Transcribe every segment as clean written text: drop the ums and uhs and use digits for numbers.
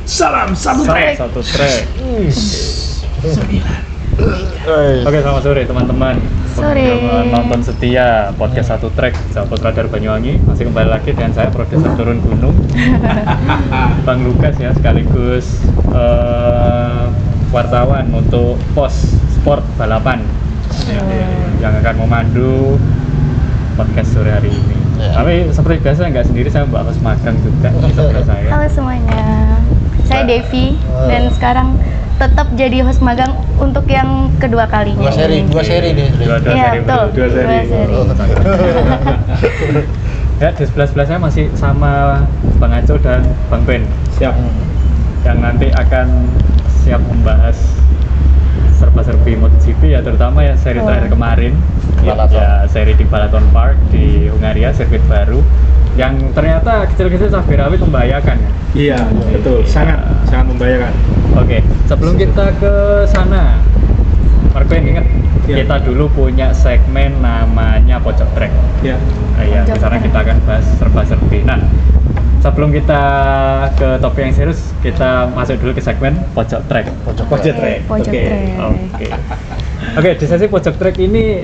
Salam satu track. Satu track. 9. Oke, selamat sore teman-teman. Sore. Nonton setia podcast Satu Track, sahabat Radar Banyuwangi. Masih kembali lagi dengan saya, Produser Turun Gunung, Bang Lukas ya, sekaligus wartawan untuk pos sport balapan yang akan memandu podcast sore hari ini. Tapi seperti biasa nggak sendiri, saya Mbak Mas magang juga di sebelah saya. Halo semuanya, saya Devi dan sekarang tetap jadi host magang untuk yang kedua kalinya. Dua seri deh. Dua Iya, seri betul. baru. Dua seri. Ya, di sebelah saya masih sama Bang Aco dan Bang Ben. Siap. Yang nanti akan siap membahas serba-serbi MotoGP ya, terutama ya seri terakhir kemarin ya, seri di Balaton Park di Hungaria, sirkuit baru yang ternyata kecil-kecil cabai rawit membahayakan ya. Iya, betul. Sangat membahayakan. Oke, sebelum kita ke sana, Marco yang ingat kita dulu punya segmen namanya Pojok Track. Ya. Iya, Pojok di sana Track. kita akan bahas serba-serbi. Nah, sebelum kita ke topik yang serius, kita masuk dulu ke segmen Pojok Track. Pojok track. Pojok Oke. track. Oke, di sesi Pojok Track ini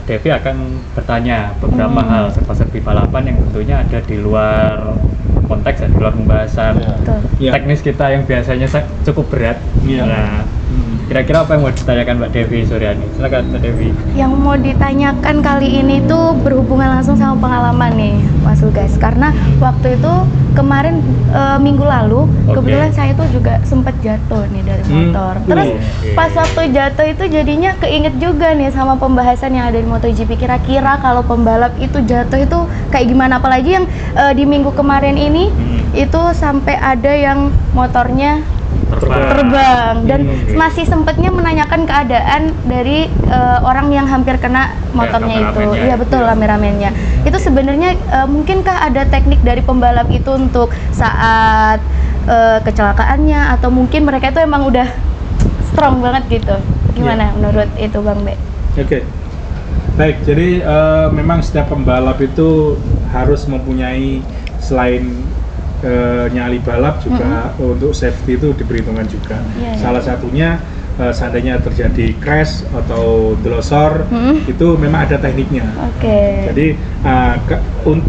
Devi akan bertanya beberapa hal serba-serbi balapan yang tentunya ada di luar konteks ya, di luar pembahasan Betul. Iya. teknis kita yang biasanya cukup berat. Iya. Nah, kira-kira apa yang mau ditanyakan Mbak Devi Suryani? Silakan Mbak Devi. Yang mau ditanyakan kali ini tuh berhubungan langsung sama pengalaman nih, Mas Lugas. Karena waktu itu kemarin minggu lalu, kebetulan saya tuh juga sempat jatuh nih dari motor. Terus pas waktu jatuh itu jadinya keinget juga nih sama pembahasan yang ada di MotoGP. Kira-kira kalau pembalap itu jatuh itu kayak gimana? Apalagi yang di minggu kemarin ini itu sampai ada yang motornya terbang dan masih sempatnya menanyakan keadaan dari orang yang hampir kena motornya itu. rame-ramenya. Iya betul, rame-ramenya. Itu sebenarnya mungkinkah ada teknik dari pembalap itu untuk saat kecelakaannya, atau mungkin mereka itu emang udah strong banget gitu? Gimana menurut itu Bang Be? Oke. Baik, jadi memang setiap pembalap itu harus mempunyai selain nyali balap juga untuk safety itu diperhitungkan juga. Iya, iya. Salah satunya seandainya terjadi crash atau delosor itu memang ada tekniknya. Oke. Jadi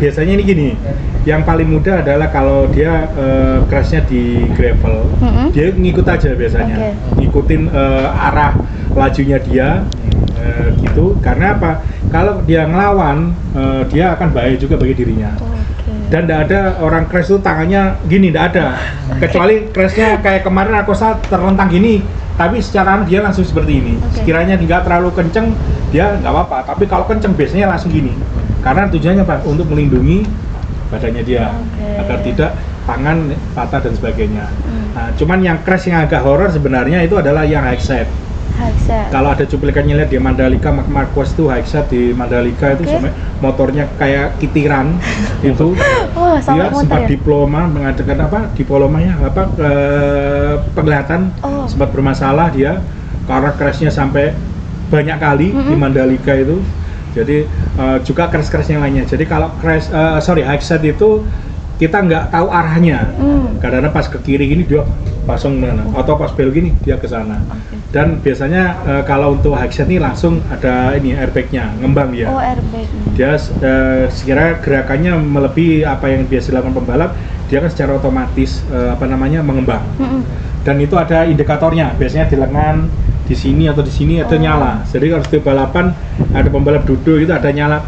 biasanya ini gini, yang paling mudah adalah kalau dia crashnya di gravel, dia ngikut aja biasanya, ngikutin arah lajunya dia gitu. Karena apa? Kalau dia ngelawan, dia akan bahaya juga bagi dirinya. Dan tidak ada orang crash itu tangannya gini, tidak ada. Kecuali crashnya kayak kemarin aku saat terlentang gini, tapi secara dia langsung seperti ini. Sekiranya nggak terlalu kenceng, dia nggak apa-apa. Tapi kalau kenceng biasanya langsung gini. Karena tujuannya apa? Untuk melindungi badannya dia, agar tidak tangan patah dan sebagainya. Nah, cuman yang crash yang agak horor sebenarnya itu adalah yang high set. Kalau ada cuplikannya lihat di Mandalika, Marc Marquez itu high set di Mandalika itu sampai motornya kayak kitiran itu. Dia sempat diploma mengadakan penglihatan sempat bermasalah dia karena crashnya sampai banyak kali di Mandalika itu. Jadi juga crash yang lainnya. Jadi kalau high set itu kita nggak tahu arahnya. Karena pas ke kiri gini dia pasang mana, atau pas belok gini dia ke sana. Dan biasanya kalau untuk high set ini langsung ada ini airbagnya, ngembang dia. Airbag. Dia sekiranya gerakannya melebihi apa yang biasa dilakukan pembalap, dia kan secara otomatis mengembang. Dan itu ada indikatornya, biasanya di lengan, di sini atau di sini ada nyala. Jadi kalau di balapan ada pembalap duduk itu ada nyala,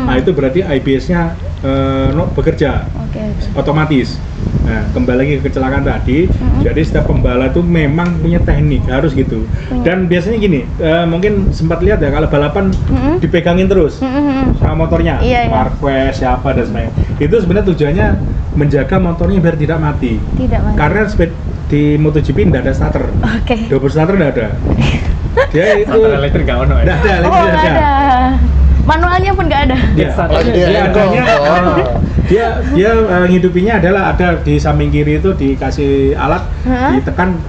nah itu berarti ABS-nya bekerja otomatis. Nah, kembali lagi ke kecelakaan tadi. Jadi setiap pembalap itu memang punya teknik, harus gitu. Dan biasanya gini, mungkin sempat lihat ya kalau balapan dipegangin terus sama motornya, Marquez siapa dan sebagainya. Itu sebenarnya tujuannya menjaga motornya biar tidak mati. Karena di MotoGP tidak ada starter. Double starter tidak ada. Dia itu Starter elektrik nggak ono ya? Nggak ada, elektrik nggak ada. Manualnya pun nggak ada. Dia adanya dia ngidupinya adalah ada di samping kiri itu dikasih alat, ditekan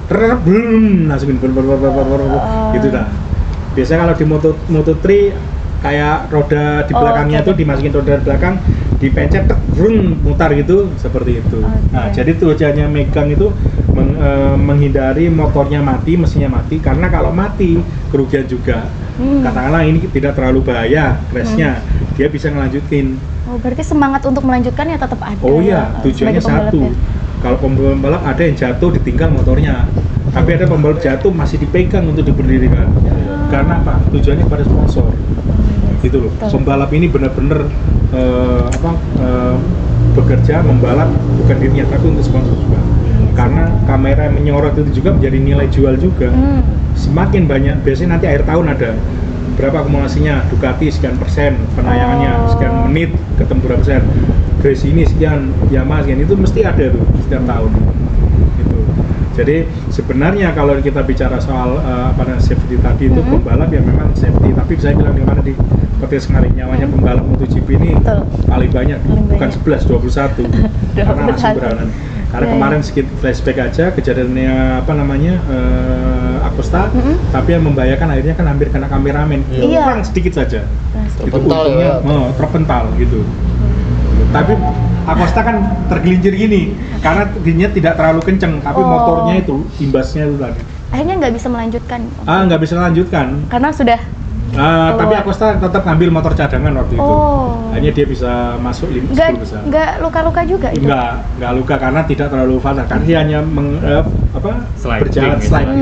langsung gitu dah. Biasanya kalau di Moto3 kayak roda di belakangnya tuh dimasukin roda belakang, dipencet, mutar gitu, seperti itu. Nah, jadi tujuannya megang itu menghindari motornya mati, mesinnya mati, karena kalau mati kerugian juga. Katakanlah ini tidak terlalu bahaya crashnya, dia bisa ngelanjutin. Oh, berarti semangat untuk melanjutkan ya tetap ada. Oh iya, tujuannya satu. Kalau pembalap ada yang jatuh ditinggal motornya, tapi ada pembalap jatuh masih dipegang untuk diberdirikan. Karena apa? Tujuannya pada sponsor. Gitu loh. Pembalap ini benar-benar bekerja membalap bukan dirinya tapi untuk sponsor juga. Karena kamera yang menyorot itu juga menjadi nilai jual juga. Semakin banyak, biasanya nanti akhir tahun ada berapa akumulasinya, Ducati sekian persen penayangannya, sekian menit ketemu berapa persen, Grace ini sekian, Yamaha sekian, itu mesti ada tuh setiap tahun gitu. Jadi sebenarnya kalau kita bicara soal safety tadi itu pembalap ya memang safety, tapi saya bilang di mana di podcast kemarin nyawanya pembalap MotoGP ini paling banyak, bukan 11, 21 karena langsung beranan. Karena kemarin sedikit flashback aja kejadiannya Acosta, tapi yang membahayakan akhirnya kan hampir kena kameramen, kurang sedikit saja. Itu untungnya terpental gitu. Tapi Acosta kan tergelincir gini karena dirinya tidak terlalu kenceng, tapi motornya itu imbasnya itu tadi. Akhirnya nggak bisa melanjutkan. Nggak bisa melanjutkan. Karena sudah. Tapi Acosta tetap ngambil motor cadangan waktu itu. Akhirnya dia bisa masuk 10 besar. Nggak luka-luka juga itu? Nggak luka karena tidak terlalu fatal. Karena dia hanya berjalan slide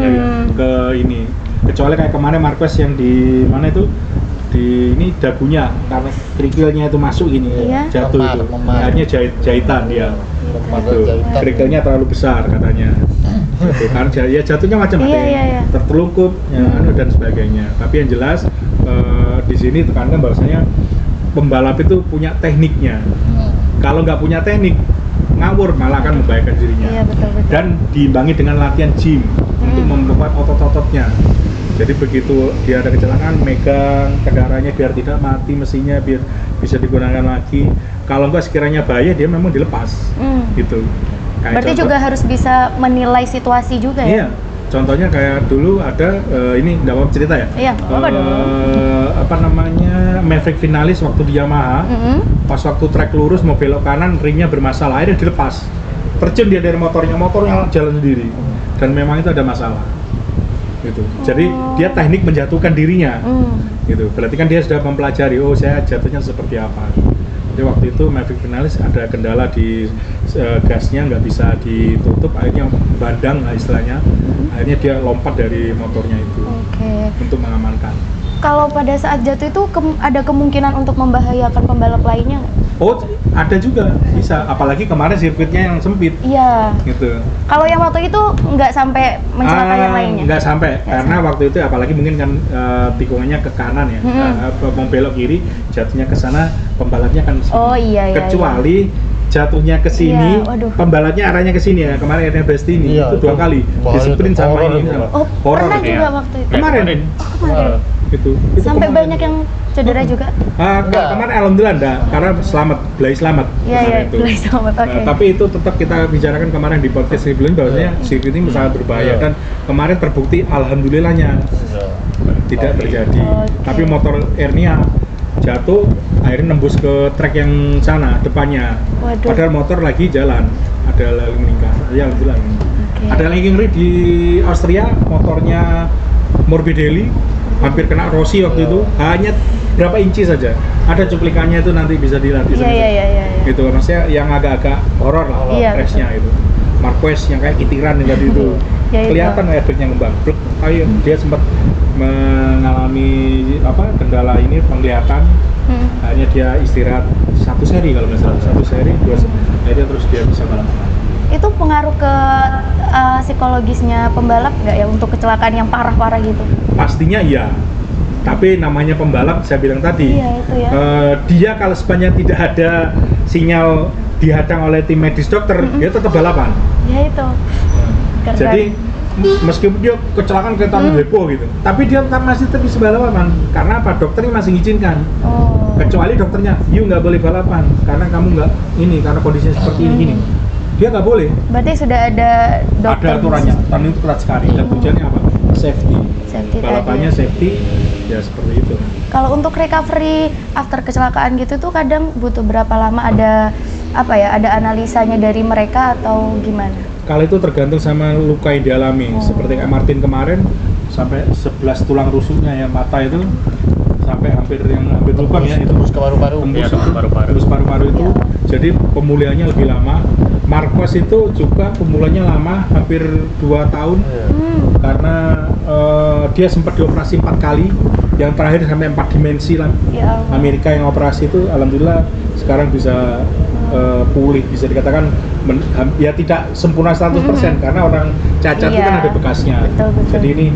ke ini. Kecuali kayak kemarin Marquez yang di mana itu? Di ini dagunya karena kerikilnya itu masuk gini, jatuh itu. Akhirnya jahitan dia. Kerikilnya terlalu besar katanya. Kan ya jatuhnya macam-macam, tertelungkup, dan sebagainya. Tapi yang jelas di sini tekankan bahwasanya pembalap itu punya tekniknya. Kalau nggak punya teknik, ngawur malah akan membahayakan dirinya. Betul. Dan diimbangi dengan latihan gym untuk memperkuat otot-ototnya. Jadi begitu dia ada kecelakaan, megang kendaraannya biar tidak mati mesinnya, biar bisa digunakan lagi. Kalau enggak sekiranya bahaya, dia memang dilepas, gitu. Kayak berarti juga harus bisa menilai situasi juga ya? Iya, contohnya kayak dulu ada, ini nggak mau cerita ya? Iya, Maverick finalis waktu di Yamaha, pas waktu trek lurus mau belok kanan, ringnya bermasalah, akhirnya dilepas. Terjun dia dari motornya jalan sendiri, dan memang itu ada masalah. Gitu. Jadi dia teknik menjatuhkan dirinya, gitu. Berarti kan dia sudah mempelajari, saya jatuhnya seperti apa. Jadi waktu itu Maverick finalis ada kendala di gasnya nggak bisa ditutup, akhirnya bandang lah istilahnya. Akhirnya dia lompat dari motornya itu untuk mengamankan. Kalau pada saat jatuh itu ada kemungkinan untuk membahayakan pembalap lainnya nggak? Ada juga, bisa. Apalagi kemarin sirkuitnya yang sempit. Iya. Gitu. Kalau yang waktu itu nggak sampai mencelakai yang lainnya? Nggak sampai, karena waktu itu apalagi mungkin kan tikungannya ke kanan ya, mau belok kiri, jatuhnya ke sana, pembalapnya kan kecuali jatuhnya ke sini, pembalapnya arahnya ke sini ya. Kemarin ada Bastianini itu 2 kali disprint sama ini. Pernah juga waktu itu. Kemarin. Itu sampai kemarin. Banyak yang cedera juga? Kemarin alhamdulillah enggak, karena Blay selamat. Iya, Blay selamat, tapi itu tetap kita bicarakan kemarin di podcast sebelumnya bahwasanya sirkuit ini sangat berbahaya, dan kemarin terbukti alhamdulillahnya tidak terjadi. Tapi motor Ernia jatuh, akhirnya nembus ke trek yang sana depannya. Padahal motor lagi jalan, ada lalu meninggal. Ya alhamdulillah. Ada lagi ngeri di Austria, motornya Morbidelli hampir kena Rossi waktu itu, hanya berapa inci saja. Ada cuplikannya itu, nanti bisa dilihat di sana. Gitu, maksudnya yang agak-agak horor lah crashnya itu. Marquez yang kayak kitiran yang tadi itu, kelihatan efeknya ngembang. Dia sempat mengalami kendala ini penglihatan. Hanya dia istirahat 1 seri kalau nggak salah, 1 seri, 2 seri. Akhirnya terus dia bisa balapan. Itu pengaruh ke psikologisnya pembalap nggak ya untuk kecelakaan yang parah-parah gitu? Pastinya iya, tapi namanya pembalap saya bilang tadi, dia kalau sepanjang tidak ada sinyal dihadang oleh tim medis dokter, dia tetap balapan. Ya itu. Jadi meskipun dia kecelakaan kereta heboh gitu, tapi dia tetap masih bisa balapan. Karena apa? Dokternya masih ngizinkan. Kecuali dokternya, you nggak boleh balapan karena kamu nggak ini, karena kondisinya seperti ini. Dia nggak boleh. Berarti sudah ada dokter. Ada aturannya, dan itu ketat sekali. Dan tujuannya apa? Safety. Balapannya safety. Ya seperti itu. Kalau untuk recovery after kecelakaan gitu tuh kadang butuh berapa lama, ada apa ya, ada analisanya dari mereka atau gimana? Kalau itu tergantung sama luka yang dialami. Seperti kayak Martin kemarin sampai 11 tulang rusuknya ya, mata itu sampai hampir lubang ya, itu tembus ke paru-paru. Tembus paru-paru itu. Jadi pemulihannya lebih lama. Marquez itu juga pemulihannya lama, hampir 2 tahun. Karena dia sempat dioperasi 4 kali, yang terakhir sampai 4 dimensi lah. Amerika yang operasi itu alhamdulillah sekarang bisa pulih, bisa dikatakan ya tidak sempurna 100% karena orang cacat itu kan ada bekasnya. Betul. Jadi ini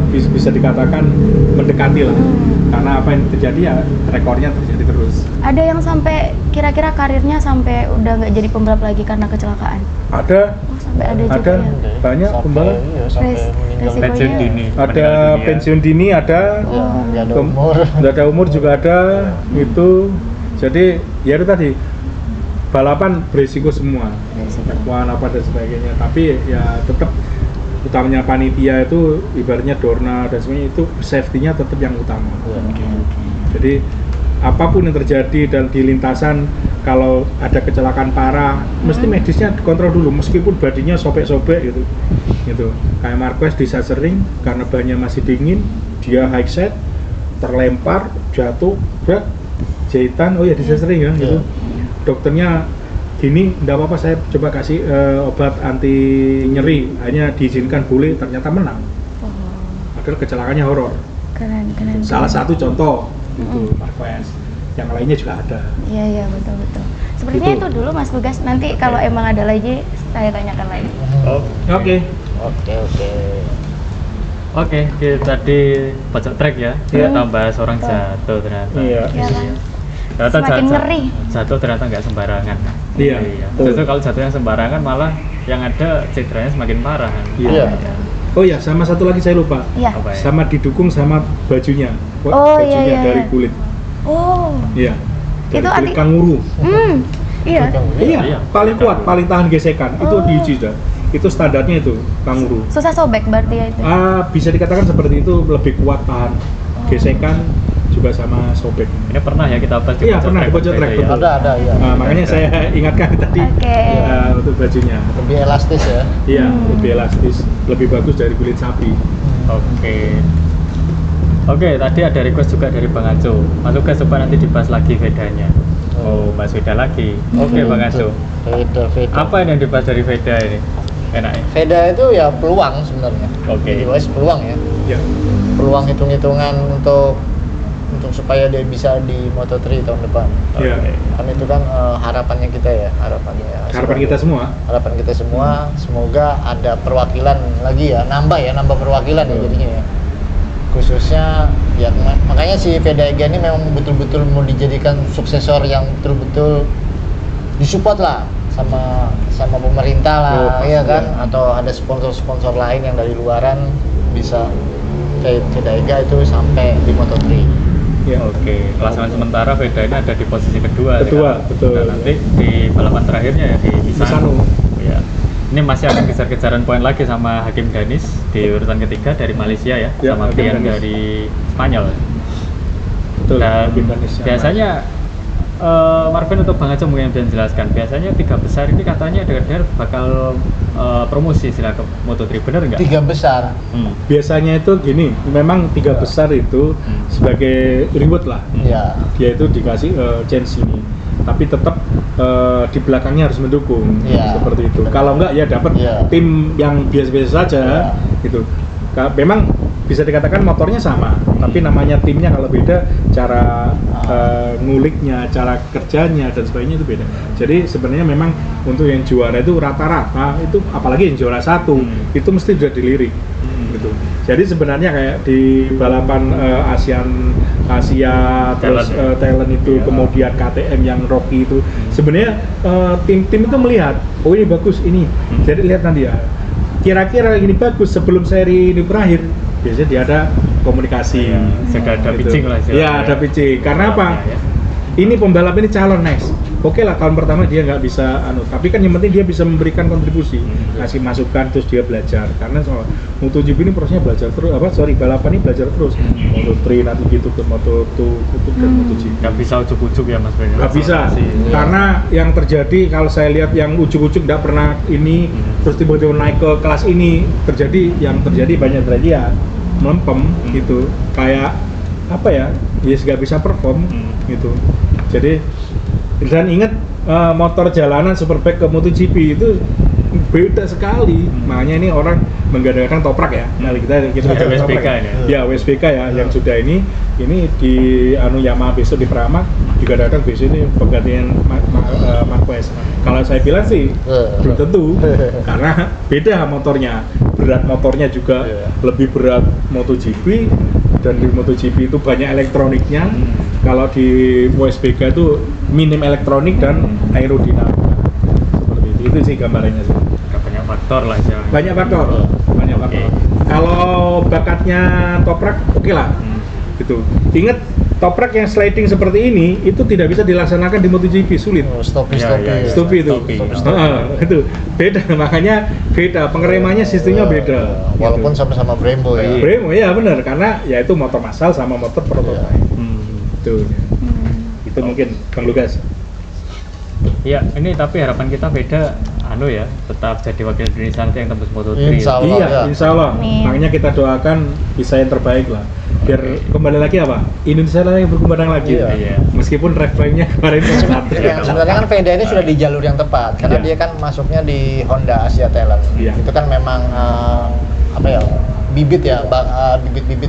bisa dikatakan mendekati lah. Karena apa yang terjadi ya rekornya terjadi terus. Ada yang sampai kira-kira karirnya sampai udah nggak jadi pembalap lagi karena kecelakaan? Ada. Sampai ada juga ya? Banyak pembalap. Pensiun dini. Ada pensiun dini, ada. Nggak ada umur. Nggak ada umur juga ada. Itu. Jadi ya itu tadi. Balapan berisiko semua, kekuatan apa dan sebagainya. Tapi ya tetap utamanya panitia itu ibaratnya Dorna dan sebagainya itu safety-nya tetap yang utama. Jadi apapun yang terjadi dan di lintasan kalau ada kecelakaan parah, mesti medisnya dikontrol dulu meskipun badinya sobek-sobek gitu. Kayak Marquez di Sachsenring karena bannya masih dingin, dia high set, terlempar, jatuh, jahitan, di Sachsenring ya gitu. Dokternya gini, enggak apa-apa, saya coba kasih obat anti nyeri, hanya diizinkan boleh, ternyata menang. Padahal kecelakaannya horor. Keren. Salah satu contoh itu Marquez. Yang lainnya juga ada. Iya betul. Sepertinya itu dulu Mas Lugas. Nanti kalau emang ada lagi saya tanyakan lagi. Oke, tadi pojok track ya. Ternyata bahas orang jatuh ternyata. Iya. Ternyata semakin ngeri. Jatuh ternyata nggak sembarangan. Iya. Justru kalau jatuh yang sembarangan malah yang ada cederanya semakin parah kan. Iya. Oh ya, sama satu lagi saya lupa. Iya. Sama didukung sama bajunya. Iya. Dari kulit. Iya. Dari Itu kulit kanguru. Iya. Paling kuat, paling tahan gesekan. Itu diuji sudah. Itu standarnya itu kanguru. Susah sobek berarti ya itu. Bisa dikatakan seperti itu, lebih kuat tahan gesekan juga sama sobek. Ini pernah ya kita bahas di pojok track. Ya? Ada ya. Makanya saya ingatkan tadi untuk bajunya. Lebih elastis ya. Iya, lebih elastis, lebih bagus dari kulit sapi. Oke, tadi ada request juga dari Bang Aco. Mas Lugas coba nanti dibahas lagi Vedanya. Bahas Veda lagi. Oke, Bang Aco. Veda. Apa yang dibahas dari Veda ini? Enaknya? Veda itu ya peluang sebenarnya. Jadi peluang ya. Iya. Peluang hitung-hitungan untuk supaya dia bisa di Moto3 tahun depan. Kan itu kan harapan kita semua. Harapan kita semua, semoga ada perwakilan lagi ya, nambah perwakilan ya jadinya ya. Khususnya ya makanya si Veda Ega ini memang betul-betul mau dijadikan suksesor yang betul-betul disupport lah sama pemerintah lah, kan? Atau ada sponsor-sponsor lain yang dari luaran bisa kayak Veda Ega itu sampai di Moto3. Klasemen sementara Veda ini ada di posisi kedua, betul. Nah, nanti di balapan terakhirnya ya di Misano. Ya. Ini masih akan kejar-kejaran poin lagi sama Hakim Danis di urutan ketiga dari Malaysia ya, sama Brian dari Spanyol. Betul. Dan biasanya Marvin untuk Bang Aco mungkin bisa jelaskan. Biasanya 3 besar ini katanya dengar-dengar bakal promosi sila ke Moto3, benar nggak? 3 besar. Biasanya itu gini, memang 3 besar itu sebagai reward lah. Dia itu dikasih chance ini, tapi tetap di belakangnya harus mendukung seperti itu. Kalau enggak ya dapat tim yang biasa-biasa saja gitu. Memang bisa dikatakan motornya sama, tapi namanya timnya kalau beda, cara nguliknya, cara kerjanya dan sebagainya itu beda. Jadi sebenarnya memang untuk yang juara itu rata-rata itu, apalagi yang juara 1 itu mesti sudah dilirik gitu. Jadi sebenarnya kayak di balapan Asia terus talent itu, kemudian KTM yang Rocky itu, sebenarnya tim-tim itu melihat, oh ini bagus ini, jadi lihat nanti ya, kira-kira ini bagus sebelum seri ini berakhir, biasanya dia ada komunikasi, sudah ada gitu. pitching lah. Ada pitching. Karena apa? Ini pembalap ini calon next. Oke lah, tahun pertama dia nggak bisa tapi kan yang penting dia bisa memberikan kontribusi, ngasih masukan, terus dia belajar. Karena soal MotoGP ini prosesnya belajar terus, balapan ini belajar terus. Moto3 nanti gitu ke Moto2 dan MotoGP. Nggak bisa ujuk-ujuk ya Mas Ben? Nggak bisa, karena yang terjadi kalau saya lihat yang ujuk-ujuk nggak pernah ini, terus tiba-tiba naik ke kelas ini, yang terjadi banyak terjadi ya melempem gitu, kayak apa ya, nggak bisa perform gitu. Jadi dan ingat motor jalanan Superbike ke MotoGP itu beda sekali. Makanya ini orang menggadang-gadang Toprak ya. Nah, kita WSBK ya WSBK ya yang sudah ini di Yamaha besok di Pramac digadang-gadang besok ini penggantian Marquez. Kalau saya bilang sih belum tentu karena beda motornya, berat motornya juga lebih berat MotoGP, dan di MotoGP itu banyak elektroniknya. Kalau di WSBK itu minim elektronik dan aerodinamika. Seperti itu sih gambarannya sih. Banyak faktor lah ya. Banyak faktor. Kalau bakatnya Toprak oke lah. Gitu. Ingat Toprak yang sliding seperti ini itu tidak bisa dilaksanakan di MotoGP, sulit. Stopi itu. Itu beda, makanya beda pengeremannya, sistemnya beda. Walaupun sama-sama Brembo ya. Brembo ya benar, karena ya itu motor massal sama motor prototype. Itu mungkin Bang Lukas. Iya, ini tapi harapan kita beda, ya, tetap jadi wakil Indonesia nanti yang tembus Moto3. Insya Allah. Makanya kita doakan bisa yang terbaik lah. Biar kembali lagi Indonesia lah yang berkembang lagi. Meskipun track time-nya kemarin sebenarnya kan Veda ini sudah di jalur yang tepat, karena dia kan masuknya di Honda Asia Thailand. Itu kan memang bibit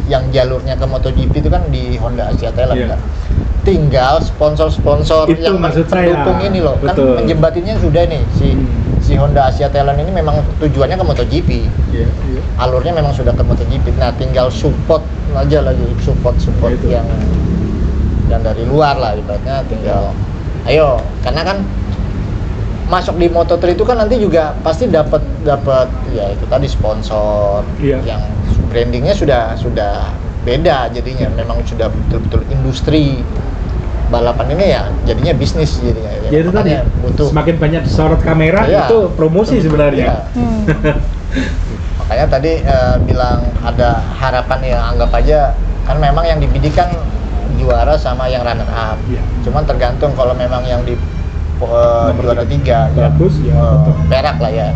yang jalurnya ke MotoGP itu kan di Honda Asia Thailand kan. Tinggal sponsor-sponsor yang mendukung ini loh. Betul. Kan menjembatinya sudah nih si Honda Asia Thailand ini memang tujuannya ke MotoGP. Alurnya memang sudah ke MotoGP. Nah, tinggal support aja lagi, support yang dari luar lah ibaratnya, tinggal ayo, karena kan masuk di Moto3 itu kan nanti juga pasti dapat ya itu tadi sponsor yang brandingnya sudah beda jadinya, memang sudah betul-betul industri balapan ini ya jadinya bisnis jadinya. Ya itu tadi butuh semakin banyak sorot kamera itu promosi sebenarnya. Makanya tadi bilang ada harapan yang anggap aja kan memang yang dibidikan juara sama yang runner up. Cuman tergantung kalau memang yang di juara 3 bagus perak lah ya.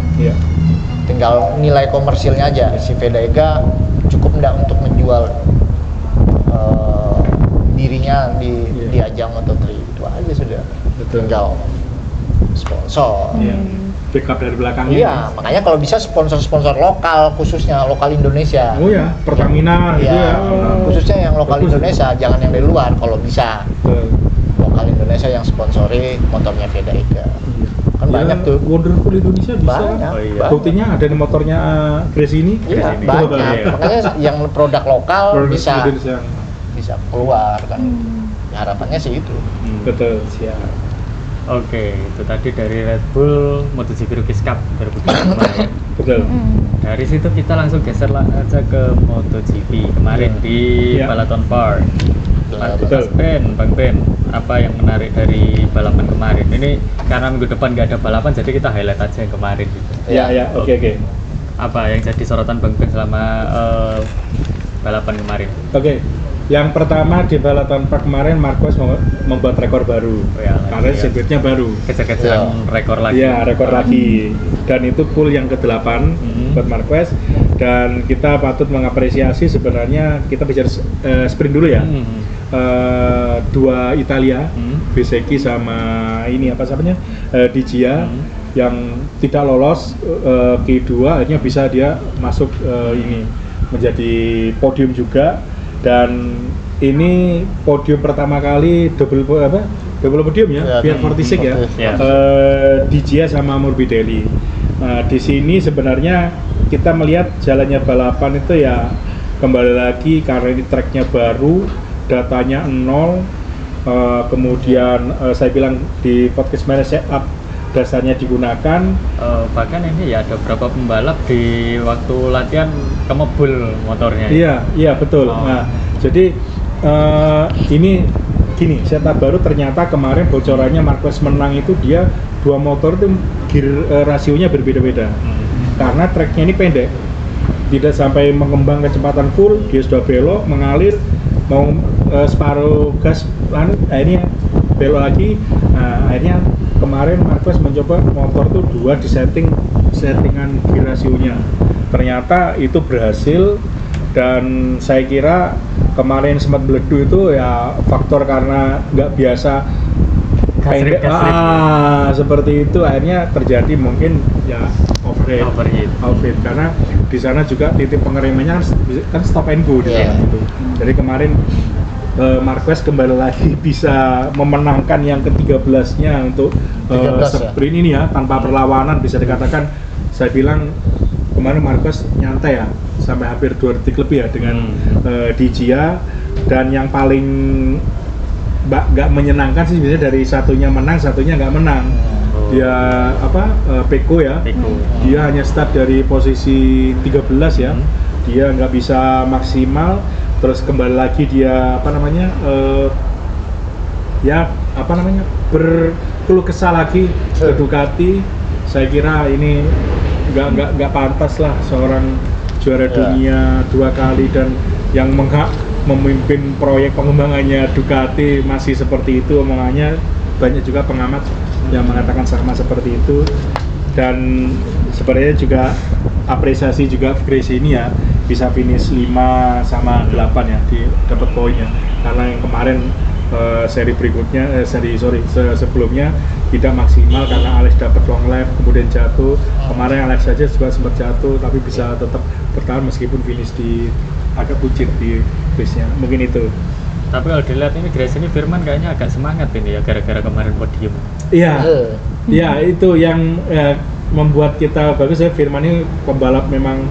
Tinggal nilai komersilnya aja, si Vega cukup enggak untuk menjual dirinya di ajang Moto3, itu aja sudah. Tinggal sponsor. Backup dari belakangnya. Iya, makanya kalau bisa sponsor-sponsor lokal, khususnya lokal Indonesia. Oh ya, Pertamina gitu ya. Khususnya yang lokal Indonesia, jangan yang dari luar kalau bisa. Lokal Indonesia yang sponsori motornya Vega. Kan banyak tuh. Wonderful Indonesia bisa. Banyak. Buktinya ada di motornya Grace ini. Iya, banyak. Makanya yang produk lokal bisa keluar kan. Harapannya sih itu. Betul, siap. Oke, itu tadi dari Red Bull MotoGP Rookies Cup 2005 ya. Betul. Dari situ kita langsung geser aja ke MotoGP kemarin di Balaton Park. Bang Ben, apa yang menarik dari balapan kemarin? Ini karena minggu depan nggak ada balapan, jadi kita highlight aja yang kemarin gitu. Oke. Apa yang jadi sorotan Bang Ben selama balapan kemarin? Oke. Yang pertama di Balaton Park kemarin Marquez membuat rekor baru, karena sirkuitnya baru. Kejar-kejaran rekor lagi. Iya, rekor lagi. Dan itu pole yang ke-8 buat Marquez. Dan kita patut mengapresiasi, sebenarnya kita bicara sprint dulu ya. Dua Italia, Bezzecchi sama ini Di Gia yang tidak lolos Q2, akhirnya bisa dia masuk ini menjadi podium juga. Dan ini podium pertama kali double podium ya, biar 46 ya. Di Gia sama Morbidelli. Di sini sebenarnya kita melihat jalannya balapan itu ya kembali lagi karena ini tracknya baru, datanya 0, kemudian saya bilang di podcast mana setup dasarnya digunakan. Bahkan ini ya ada beberapa pembalap di waktu latihan kemebul motornya. Iya betul. Nah jadi ini gini, setup baru ternyata kemarin bocorannya Marquez menang itu dia 2 motor itu gear rasionya berbeda-beda. Karena treknya ini pendek. Tidak sampai mengembang kecepatan full, dia sudah belok, mengalir, mau separuh gas, akhirnya belok lagi. Nah, akhirnya kemarin Marquez mencoba motor tuh 2 di settingan gear rasionya. Ternyata itu berhasil, dan saya kira kemarin sempat beledu itu ya faktor karena nggak biasa pendek, seperti itu, akhirnya terjadi mungkin ya overheat karena di sana juga titik pengeremannya kan stop and go di sana gitu. Jadi kemarin Marquez kembali lagi bisa memenangkan yang ke-13-nya untuk sprint ini ya, tanpa perlawanan bisa dikatakan. Saya bilang kemarin Marquez nyantai ya, sampai hampir 2 detik lebih ya dengan di Gia. Dan yang paling nggak menyenangkan sih biasanya dari satunya menang, satunya nggak menang. Dia Pecco ya, dia hanya start dari posisi 13 ya, dia nggak bisa maksimal, terus kembali lagi dia berkeluh kesah lagi ke Ducati. Saya kira ini nggak pantas lah seorang juara dunia 2 kali dan yang memimpin proyek pengembangannya Ducati masih seperti itu omongannya. Banyak juga pengamat yang mengatakan sama seperti itu, dan sebenarnya juga apresiasi juga Grace ini ya, bisa finish 5 sama 8 ya, dapat poinnya, karena yang kemarin seri berikutnya sebelumnya tidak maksimal karena Alex dapat long lap kemudian jatuh. Kemarin Alex saja juga sempat jatuh tapi bisa tetap bertahan meskipun finish di agak buncit di race-nya, mungkin itu. Tapi kalau dilihat ini Grace ini Firman kayaknya agak semangat ini ya, gara-gara kemarin podium. Iya, ya itu yang membuat kita bagus ya. Firman ini pembalap memang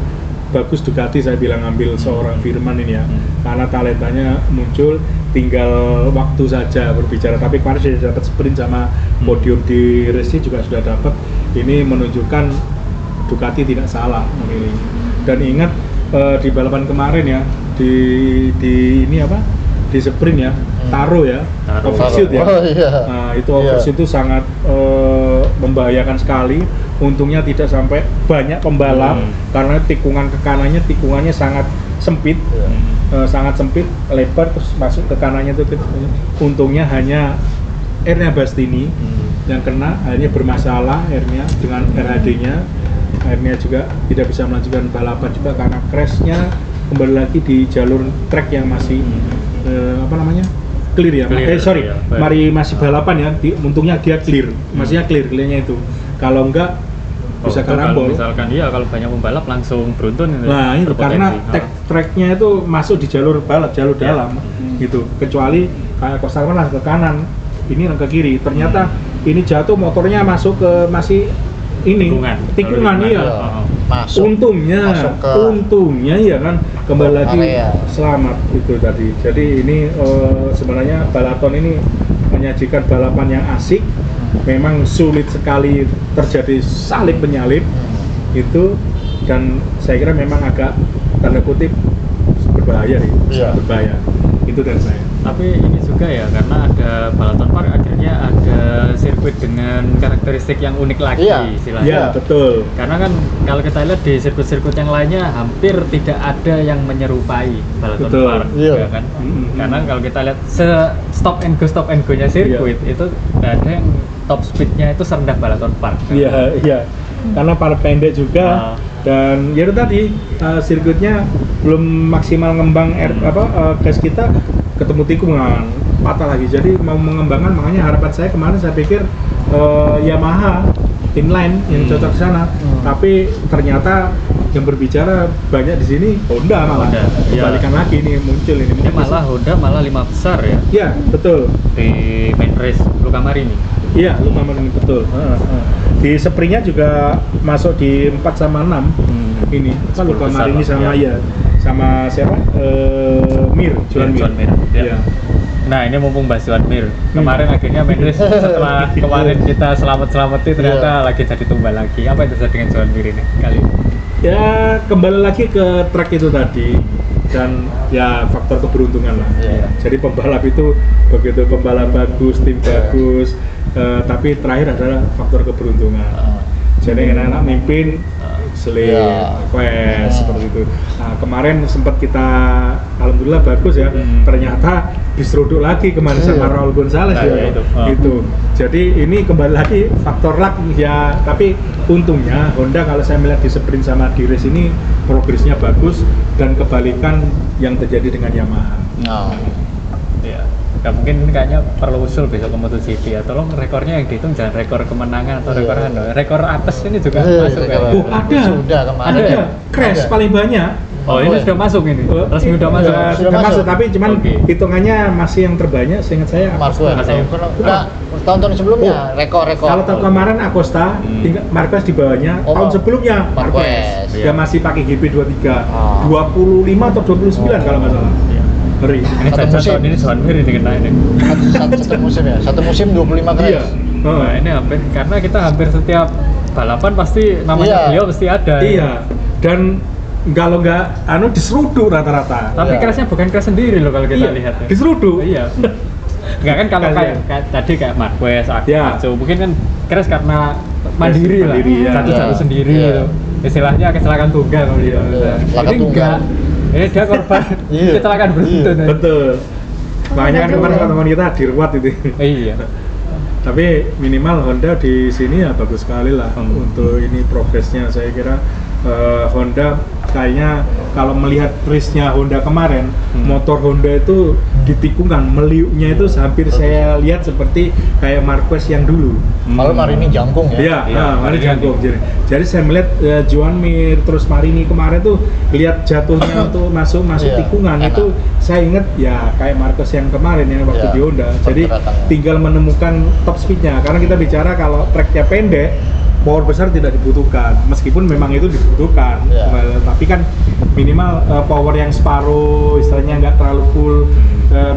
bagus, Ducati saya bilang ambil seorang Firman ini ya, karena talentanya muncul, tinggal waktu saja berbicara. Tapi kemarin sudah dapat sprint sama podium di race juga sudah dapat. Ini menunjukkan Ducati tidak salah memilih. Dan ingat di balapan kemarin ya, di sprint ya, Taro ya, overshoot ya. Nah, itu overshoot itu sangat membahayakan sekali. Untungnya tidak sampai banyak pembalap karena tikungannya sangat sempit, lebar, terus masuk ke kanannya itu. Untungnya hanya airnya Bastianini yang kena, akhirnya bermasalah airnya dengan RHD-nya. Akhirnya juga tidak bisa melanjutkan balapan juga karena crashnya kembali lagi di jalur track yang masih clear ya, masih balapan ya. Untungnya dia clear, maksudnya clearnya itu. Kalau enggak bisa karambol. Misalkan kalau banyak pembalap langsung beruntun. Nah itu karena tracknya itu masuk di jalur balap, jalur dalam gitu. Kecuali kayak Kostarman lah ke kanan, ini ke kiri. Ternyata ini jatuh motornya masuk ke tikungan iya. Untungnya ya kan kembali lagi selamat itu tadi. Jadi ini sebenarnya balapan ini menyajikan balapan yang asik. Memang sulit sekali terjadi salib penyalip itu, dan saya kira memang agak tanda kutip berbahaya berbahaya itu dari saya. Tapi ini juga ya, karena ada Balaton Park akhirnya ada sirkuit dengan karakteristik yang unik lagi istilahnya. Iya, betul. Karena kan kalau kita lihat di sirkuit-sirkuit yang lainnya hampir tidak ada yang menyerupai Balaton Park, ya kan? Karena kalau kita lihat stop and go-nya sirkuit itu tidak ada yang top speednya itu serendah Balaton Park. Iya. Karena para pendek juga dan ya itu tadi sirkuitnya belum maksimal ngembang gas kita, ketemu tikungan patah lagi. Jadi mau mengembangkan, makanya harapan saya kemarin saya pikir Yamaha inline yang cocok ke sana. Tapi ternyata yang berbicara banyak di sini Honda malah. Kebalikan lagi ini muncul ini. Ini malah Honda malah 5 besar ya. Iya, betul. Di main race Luca Marini. Iya, Luca Marini betul. Di sprintnya juga masuk di 4 sama 6. Ini kan Luca Marini sama sama siapa? Juan Mir. Ya. Nah ini mumpung bahas Juan Mir, kemarin akhirnya main race setelah kemarin kita selamat-selamatin ternyata lagi jadi tumbal lagi. Apa yang terjadi dengan Juan Mir ini kali ini? Ya kembali lagi ke track itu tadi. dan ya faktor keberuntungan lah. Jadi pembalap itu begitu pembalap bagus, tim bagus, tapi terakhir adalah faktor keberuntungan. Jadi enak-enak mimpin, seperti itu. Nah, kemarin sempat kita alhamdulillah bagus ya. Ternyata diseruduk lagi kemarin sama Raul Gonzalez ya. Gitu. Jadi ini kembali lagi faktor luck ya, tapi untungnya Honda kalau saya melihat di sprint sama di race ini progresnya bagus dan kebalikan yang terjadi dengan Yamaha. Iya. Ya mungkin kayaknya perlu usul besok ke MotoGP ya. Tolong rekornya yang dihitung jangan rekor kemenangan atau rekor apes ini juga masuk ya. Ada. Sudah kemarin. Ada. Crash paling banyak. Ini sudah masuk ini. Resmi sudah masuk. Sudah masuk tapi cuman hitungannya masih yang terbanyak seingat saya Marquez. Tahun-tahun sebelumnya rekor. Kalau tahun kemarin Acosta, Marquez di bawahnya. Tahun sebelumnya Marquez. Dia masih pakai GP23. 25 atau 29 kalau nggak salah. Ngeri. Ini tahun ini John Mir ini kena ini. Satu musim ya. Satu musim 25 kali. Iya. Nah, ini hampir karena kita hampir setiap balapan pasti namanya beliau pasti ada. Iya. Dan kalau nggak diseruduk rata-rata. Tapi crashnya bukan crash sendiri loh kalau kita lihat ya. Diseruduk. Iya. Enggak kan kalau kayak tadi kayak Marquez, Aco, mungkin kan crash karena mandiri lah. Satu-satu sendiri gitu. Istilahnya kecelakaan tunggal kalau dia. Ini enggak. Ini dia korban kecelakaan beruntun. Betul. Makanya kan kemarin teman kita diruat itu. Iya. Tapi minimal Honda di sini ya bagus sekali lah untuk ini progresnya. Saya kira Honda kayaknya kalau melihat race-nya Honda kemarin, motor Honda itu di tikungan meliuknya itu hampir saya lihat seperti kayak Marquez yang dulu. Malah Marini jangkung ya. Iya, Marini jangkung. Jadi saya melihat Joan Mir terus Marini kemarin tuh lihat jatuhnya tuh masuk tikungan itu saya ingat ya kayak Marquez yang kemarin yang waktu di Honda. Jadi tinggal menemukan top speed-nya karena kita bicara kalau track-nya pendek power besar tidak dibutuhkan, meskipun memang itu dibutuhkan, tapi kan minimal power yang separuh, istilahnya nggak terlalu full,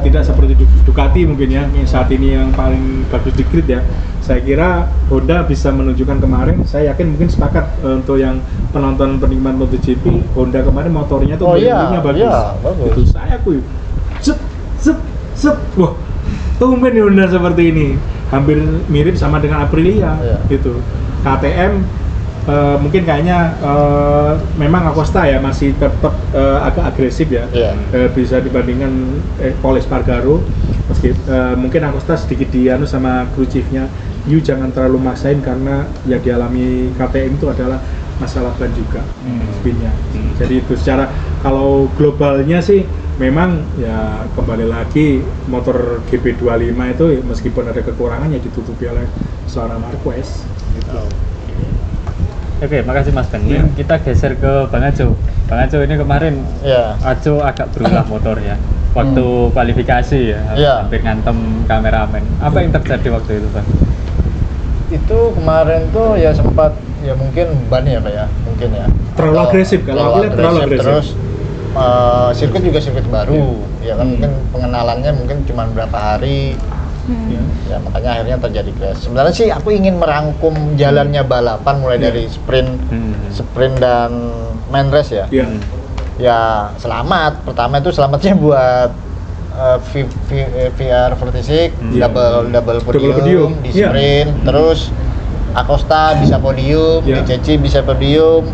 tidak seperti Ducati mungkin ya, saat ini yang paling bagus di grid ya. Saya kira Honda bisa menunjukkan kemarin, saya yakin mungkin sepakat untuk yang penonton penikmat MotoGP, Honda kemarin motornya tuh bagus. Itu saya wah, tumben Honda seperti ini, hampir mirip sama dengan Aprilia gitu. KTM mungkin kayaknya memang Acosta ya masih tetap agak agresif ya, bisa dibandingkan Pol Espargaro. Mungkin Acosta sedikit dianu sama crew chiefnya, jangan terlalu maksain karena yang dialami KTM itu adalah masalah ban juga spinnya. Jadi itu secara kalau globalnya sih memang ya kembali lagi motor GP25 itu meskipun ada kekurangan ya ditutupi oleh seorang Marquez. Gitu. Oke, makasih Mas Ben. Kita geser ke Bang Aco. Bang Aco ini kemarin Aco agak berulah motornya waktu kualifikasi ya, hampir ngantem kameramen. Apa yang terjadi waktu itu, Bang? Itu kemarin tuh ya sempat ya mungkin ban ya Pak ya, mungkin ya. Terlalu agresif kalau aku lihat terlalu agresif. Terus sirkuit juga sirkuit baru, ya kan mungkin pengenalannya mungkin cuma berapa hari. Ya makanya akhirnya terjadi crash. Sebenarnya sih aku ingin merangkum jalannya balapan mulai dari sprint dan main race ya. Ya selamat. Pertama itu selamatnya buat VR46 double podium di sprint. Terus Acosta bisa podium, Ceci bisa podium,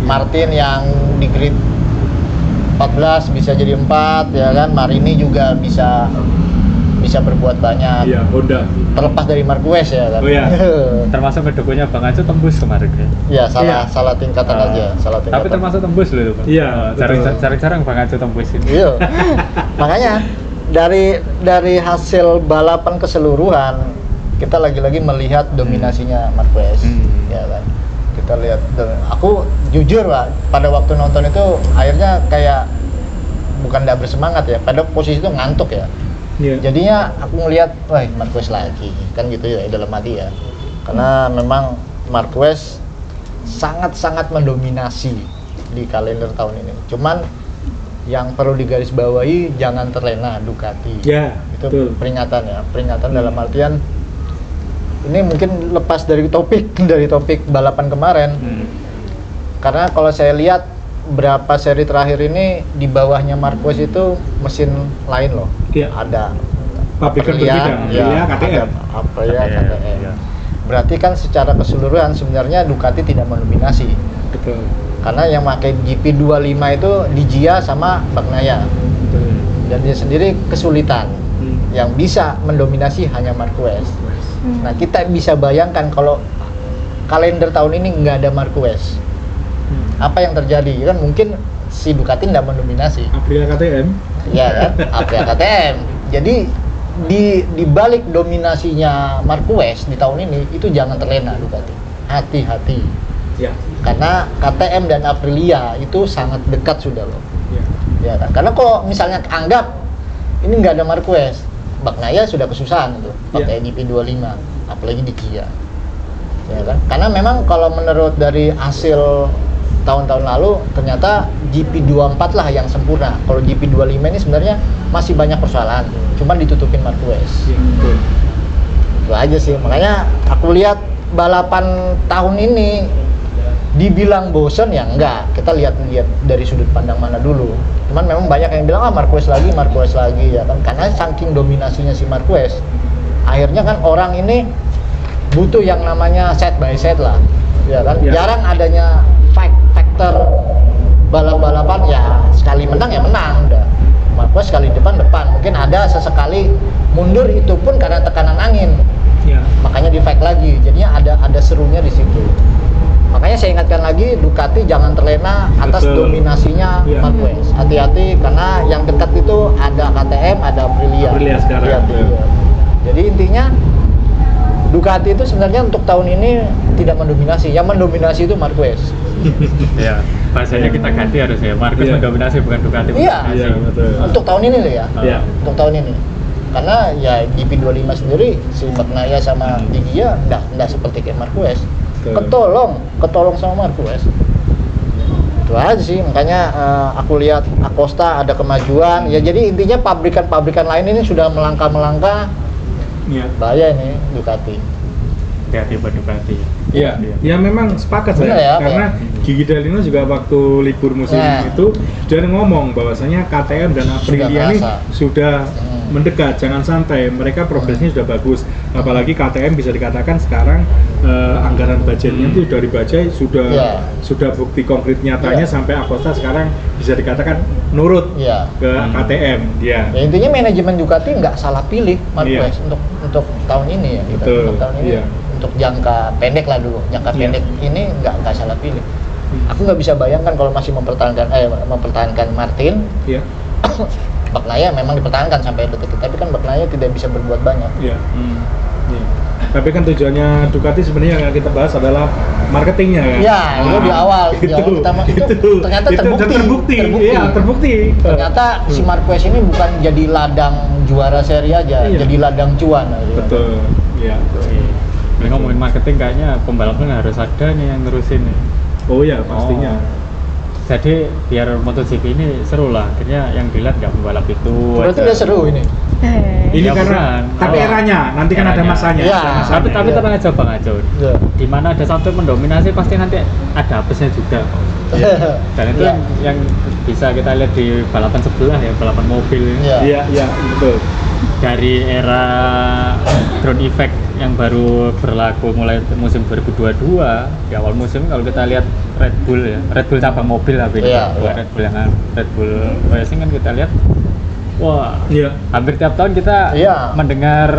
Martin yang di grid 14 bisa jadi 4 ya kan. Marini juga bisa berbuat banyak. Honda. Terlepas dari Marquez ya kan. Termasuk kedukunya Bang Aco tembus kemarin ya. Salah tingkatan aja, salah tingkatan. Tapi termasuk tembus loh itu, Bang. Jarang-jarang Bang Aco tembus ini. Makanya dari hasil balapan keseluruhan kita lagi-lagi melihat dominasinya Marquez. Ya kan. Kita lihat, aku jujur Pak, pada waktu nonton itu akhirnya kayak bukan tidak bersemangat ya, pada posisi itu ngantuk ya. Jadinya aku ngelihat, wah Marquez lagi, kan gitu ya dalam hati ya. Karena memang Marquez sangat-sangat mendominasi di kalender tahun ini. Cuman yang perlu digarisbawahi jangan terlena Ducati. Itu peringatan dalam artian ini mungkin lepas dari topik balapan kemarin. Karena kalau saya lihat berapa seri terakhir ini di bawahnya Marquez itu mesin lain loh. Iya. Ada pabrikan berbeda, ya, KTM. Aprilia, KTM. Ya. Berarti kan secara keseluruhan sebenarnya Ducati tidak mendominasi. Betul. Karena yang pakai GP25 itu di Gia sama Bagnaia. Betul. Dan dia sendiri kesulitan. Yang bisa mendominasi hanya Marquez. Nah, kita bisa bayangkan kalau kalender tahun ini nggak ada Marquez. Apa yang terjadi? Kan mungkin si Ducati nggak mendominasi. Aprilia KTM. Iya kan? Aprilia KTM. Jadi di balik dominasinya Marquez di tahun ini itu jangan terlena Ducati. Hati-hati. Ya. Karena KTM dan Aprilia itu sangat dekat sudah loh. Ya. Ya kan? Karena kalau misalnya anggap ini nggak ada Marquez, Bagnaia sudah kesusahan tuh pakai GP25, apalagi di Gia. Ya kan? Karena memang kalau menurut dari hasil tahun-tahun lalu ternyata GP24 lah yang sempurna. Kalau GP25 ini sebenarnya masih banyak persoalan, cuma ditutupin Marquez. Ya, betul. Itu aja sih. Makanya aku lihat balapan tahun ini dibilang bosen ya enggak. Kita lihat dari sudut pandang mana dulu. Cuman memang banyak yang bilang Marquez lagi ya kan. Karena saking dominasinya si Marquez, akhirnya kan orang ini butuh yang namanya set by set lah. Ya kan? Ya. Jarang adanya faktor balap-balapan ya sekali menang ya menang udah. Marquez sekali depan. Mungkin ada sesekali mundur itu pun karena tekanan angin. Ya. Makanya di fight lagi. Jadinya ada serunya di situ. Makanya saya ingatkan lagi Ducati jangan terlena atas dominasinya Marquez. Hati-hati karena yang dekat itu ada KTM, ada Aprilia sekarang. Jadi intinya Ducati itu sebenarnya untuk tahun ini tidak mendominasi. Yang mendominasi itu Marquez. Ya, bahasanya kita ganti harusnya. Marquez mendominasi bukan Ducati. Iya, betul. Untuk tahun ini loh ya. Untuk tahun ini. Karena ya GP25 sendiri si Bagnaia sama Gia enggak seperti kayak Marquez. Ketolong sama Marquez. Itu aja sih, makanya aku lihat Acosta ada kemajuan. Ya jadi intinya pabrikan-pabrikan lain ini sudah melangkah. Bahaya ini Ducati. Hati-hati buat Ducati. Iya, ya memang sepakat saya. Ya, karena Gigi D'Alino juga waktu libur musim itu sudah ngomong bahwasanya KTM dan Aprilia ini sudah mendekat, jangan santai. Mereka progresnya sudah bagus. Apalagi KTM bisa dikatakan sekarang anggaran budgetnya itu dari Bajaj sudah bukti konkret nyatanya sampai Acosta sekarang bisa dikatakan nurut ke KTM. Ya, intinya manajemen Ducati nggak salah pilih Marquez untuk tahun ini ya. Betul. Untuk tahun ini. Untuk jangka pendek lah dulu, pendek ini nggak salah pilih. Aku nggak bisa bayangkan kalau masih mempertahankan Martin. Bagnaia memang dipertahankan sampai detik, tapi kan Bagnaia tidak bisa berbuat banyak. Tapi kan tujuannya Ducati sebenarnya yang kita bahas adalah marketingnya kan? Itu di awal. Itu ternyata terbukti. Ternyata si Marquez ini bukan jadi ladang juara seri aja, jadi ladang cuan. Betul. Iya. Ini ngomongin marketing kayaknya pembalapnya harus ada nih yang ngurusin nih. Oh ya pastinya. Jadi biar MotoGP ini seru lah. Akhirnya yang dilihat nggak pembalap itu. Berarti udah seru ini. Ini karena tapi eranya nanti kan ada masanya. Tapi tenang aja Bang Ajo. Di mana ada satu mendominasi pasti nanti ada apesnya juga. Dan itu yang bisa kita lihat di balapan sebelah ya, balapan mobil. Iya, betul. Dari era ground effect yang baru berlaku mulai musim 2022 di awal musim, kalau kita lihat Red Bull cabang mobil Red Bull Racing kan kita lihat hampir tiap tahun kita mendengar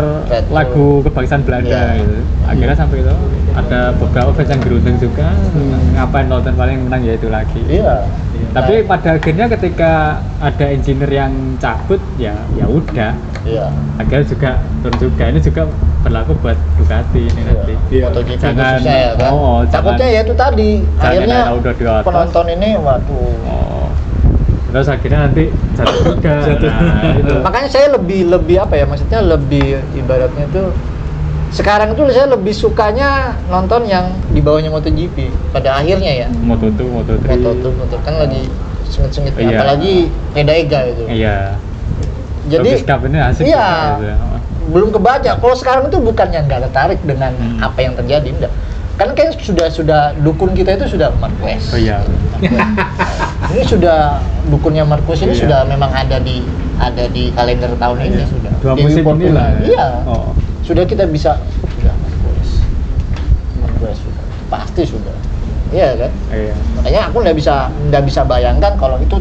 lagu kebangsaan Belanda gitu. Akhirnya sampai itu ada beberapa fans yang gerundeng juga ngapain nonton paling menang ya itu lagi. Tapi pada akhirnya ketika ada engineer yang cabut ya udah. Akhirnya juga turun juga. Ini juga berlaku buat Ducati ini nanti. MotoGP khususnya ya kan. Takutnya ya itu tadi. Akhirnya penonton ini terus akhirnya nanti jatuh juga. Makanya saya lebih apa ya, maksudnya lebih ibaratnya itu sekarang itu saya lebih sukanya nonton yang di bawahnya MotoGP pada akhirnya ya. Moto2 kan lagi sengit-sengit apalagi Ega itu. Jadi ini asik belum kebaca. Kalau sekarang itu bukannya nggak tertarik dengan apa yang terjadi, enggak. kan sudah dukun kita itu sudah Marquez. Oh iya. Ini sudah dukunnya Marquez ini sudah memang ada di kalender tahun ini sudah. 2 musim inilah. Iya. Oh. Sudah kita bisa sudah Marquez sudah. Pasti sudah. Iya kan? Iya. Makanya aku nggak bisa bayangkan kalau itu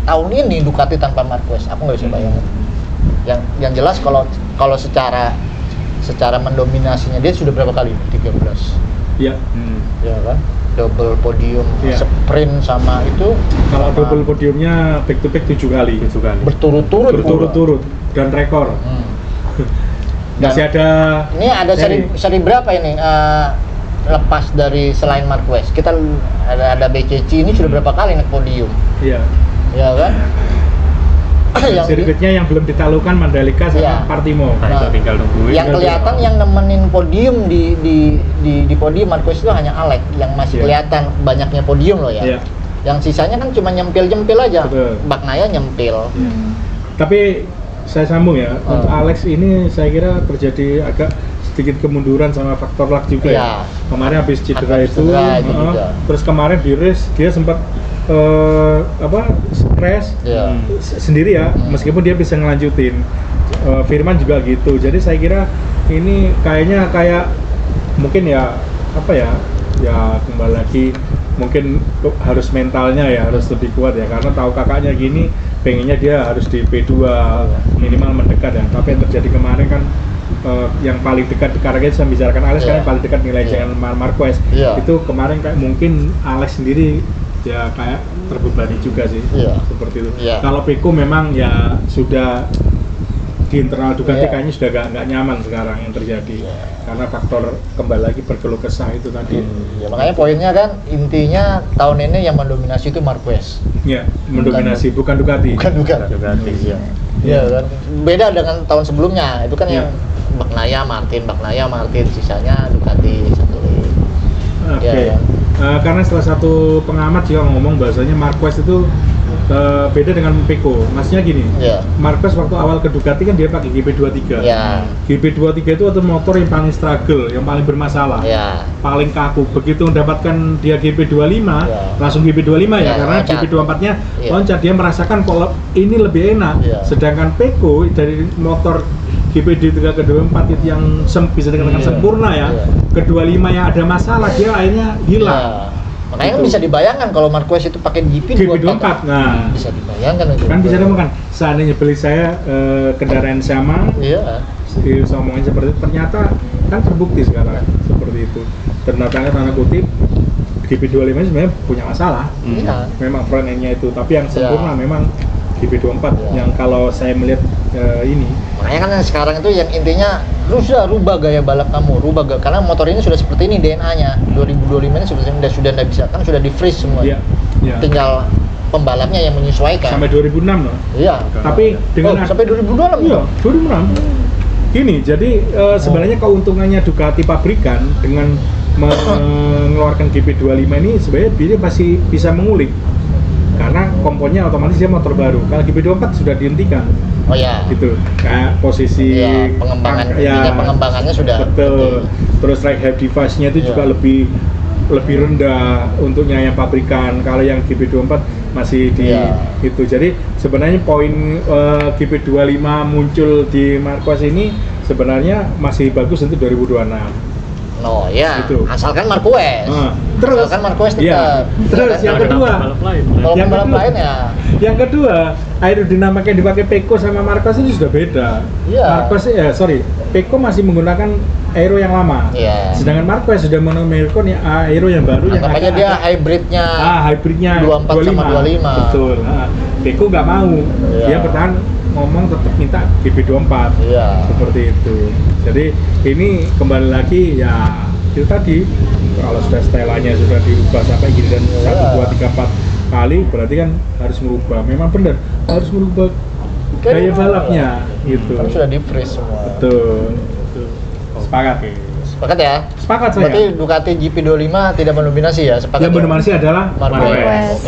tahun ini Ducati tanpa Marquez. Aku nggak bisa bayangkan. Yang jelas kalau secara mendominasinya dia sudah berapa kali? 13. Iya. Iya kan? Double podium, sprint sama itu. Kalau double podiumnya back to back 7 kali. Berturut-turut dan rekor. Masih ada. Ini ada seri berapa ini? Lepas dari selain Marquez, kita ada BCC ini sudah berapa kali naik podium? Iya. Iya kan? Sirkuitnya yang belum ditaklukkan Mandalika sama Partimo. Nah, tinggal nungguin. Yang kelihatan yang nemenin podium di podium Marquez itu hanya Alex yang masih kelihatan banyaknya podium loh ya. Iya. Yang sisanya kan cuma nyempil aja. Bagnaia nyempil. Tapi saya sambung ya, untuk Alex ini saya kira terjadi agak sedikit kemunduran sama faktor luck juga ya. Kemarin habis cedera itu terus kemarin di race dia sempat crash sendiri ya, meskipun dia bisa ngelanjutin. Firman juga gitu. Jadi saya kira ini kayak mungkin ya kembali lagi mungkin harus mentalnya ya harus lebih kuat ya, karena tahu kakaknya gini pengennya dia harus di P2 minimal mendekat ya. Tapi yang terjadi kemarin kan yang paling dekat karena kita bicarakan Alex kan yang paling dekat nilai dengan Marquez itu kemarin kayak mungkin Alex sendiri ya kayak terbebani juga sih seperti itu. Kalau Pecco memang ya sudah di internal Ducati kayaknya sudah nggak nyaman sekarang yang terjadi karena faktor kembali lagi berkeluh kesah itu tadi. Makanya poinnya kan intinya tahun ini yang mendominasi itu Marquez. Iya, mendominasi bukan Ducati. Bukan Ducati. Iya kan. Beda dengan tahun sebelumnya. Itu kan yang Bagnaia Martin, sisanya Ducati satu lagi. Oke. Karena salah satu pengamat juga ngomong bahasanya Marquez itu beda dengan Pecco. Maksudnya gini, Marquez waktu awal ke Ducati kan dia pakai GP23. GP23 itu motor yang paling struggle, yang paling bermasalah, paling kaku. Begitu mendapatkan dia GP25, langsung GP25 karena GP24-nya loncat, dia merasakan kalau ini lebih enak. Sedangkan Pecco dari motor GP3 ke 24 itu yang bisa dikatakan sempurna ya, ke-25 yang ada masalah dia akhirnya hilang. Makanya kan bisa dibayangkan kalau Marquez itu pakai GP24. Nah, bisa dibayangkan itu. Kan bisa dibayangkan. Seandainya beli saya kendaraan sama, ngomongin seperti itu, ternyata kan terbukti sekarang seperti itu. Ternyata tanda kutip GP25 ini sebenarnya punya masalah. Memang front end-nya itu, tapi yang sempurna memang GP24 yang kalau saya melihat ini. Makanya kan sekarang itu yang intinya lu sudah rubah gaya balap kamu, karena motor ini sudah seperti ini DNA-nya. 2025 ini sudah tidak bisa, kan sudah di freeze semua. Tinggal pembalapnya yang menyesuaikan. Sampai 2006 loh. Iya. Tapi dengan sampai 2026. Iya, 2006. Gini, jadi sebenarnya keuntungannya Ducati pabrikan dengan mengeluarkan GP25 ini sebenarnya dia masih bisa mengulik. Karena komponnya otomatis dia motor baru. Kalau GP24 sudah dihentikan. Gitu. Kayak posisi pengembangannya sudah betul. Terus ride height device-nya itu juga lebih rendah untuknya yang pabrikan. Kalau yang GP24 masih di itu. Jadi sebenarnya poin GP25 muncul di Marquez ini sebenarnya masih bagus untuk 2026. Gitu. Asalkan Marquez. Asalkan Marquez tetap. Terus yang kedua, yang kedua, aerodinamika yang dipakai Pecco sama Marquez ini sudah beda. Marquez Pecco masih menggunakan aero yang lama. Sedangkan Marquez sudah menggunakan aero yang baru yang dia hybridnya. Hybridnya 24 sama 25. Betul. Pecco nggak mau. Dia bertahan ngomong tetap minta GP24 seperti itu. Jadi ini kembali lagi ya itu tadi kalau sudah stylenya sudah dirubah sampai gini dan 1, 2, 3, 4 kali berarti kan harus merubah. Memang benar harus merubah gaya balapnya gitu. Kan sudah di freeze semua. Betul. Sepakat. Sepakat ya? Sepakat saya. Berarti Ducati GP25 tidak mendominasi ya? Sepakat. Yang mendominasi adalah Marquez.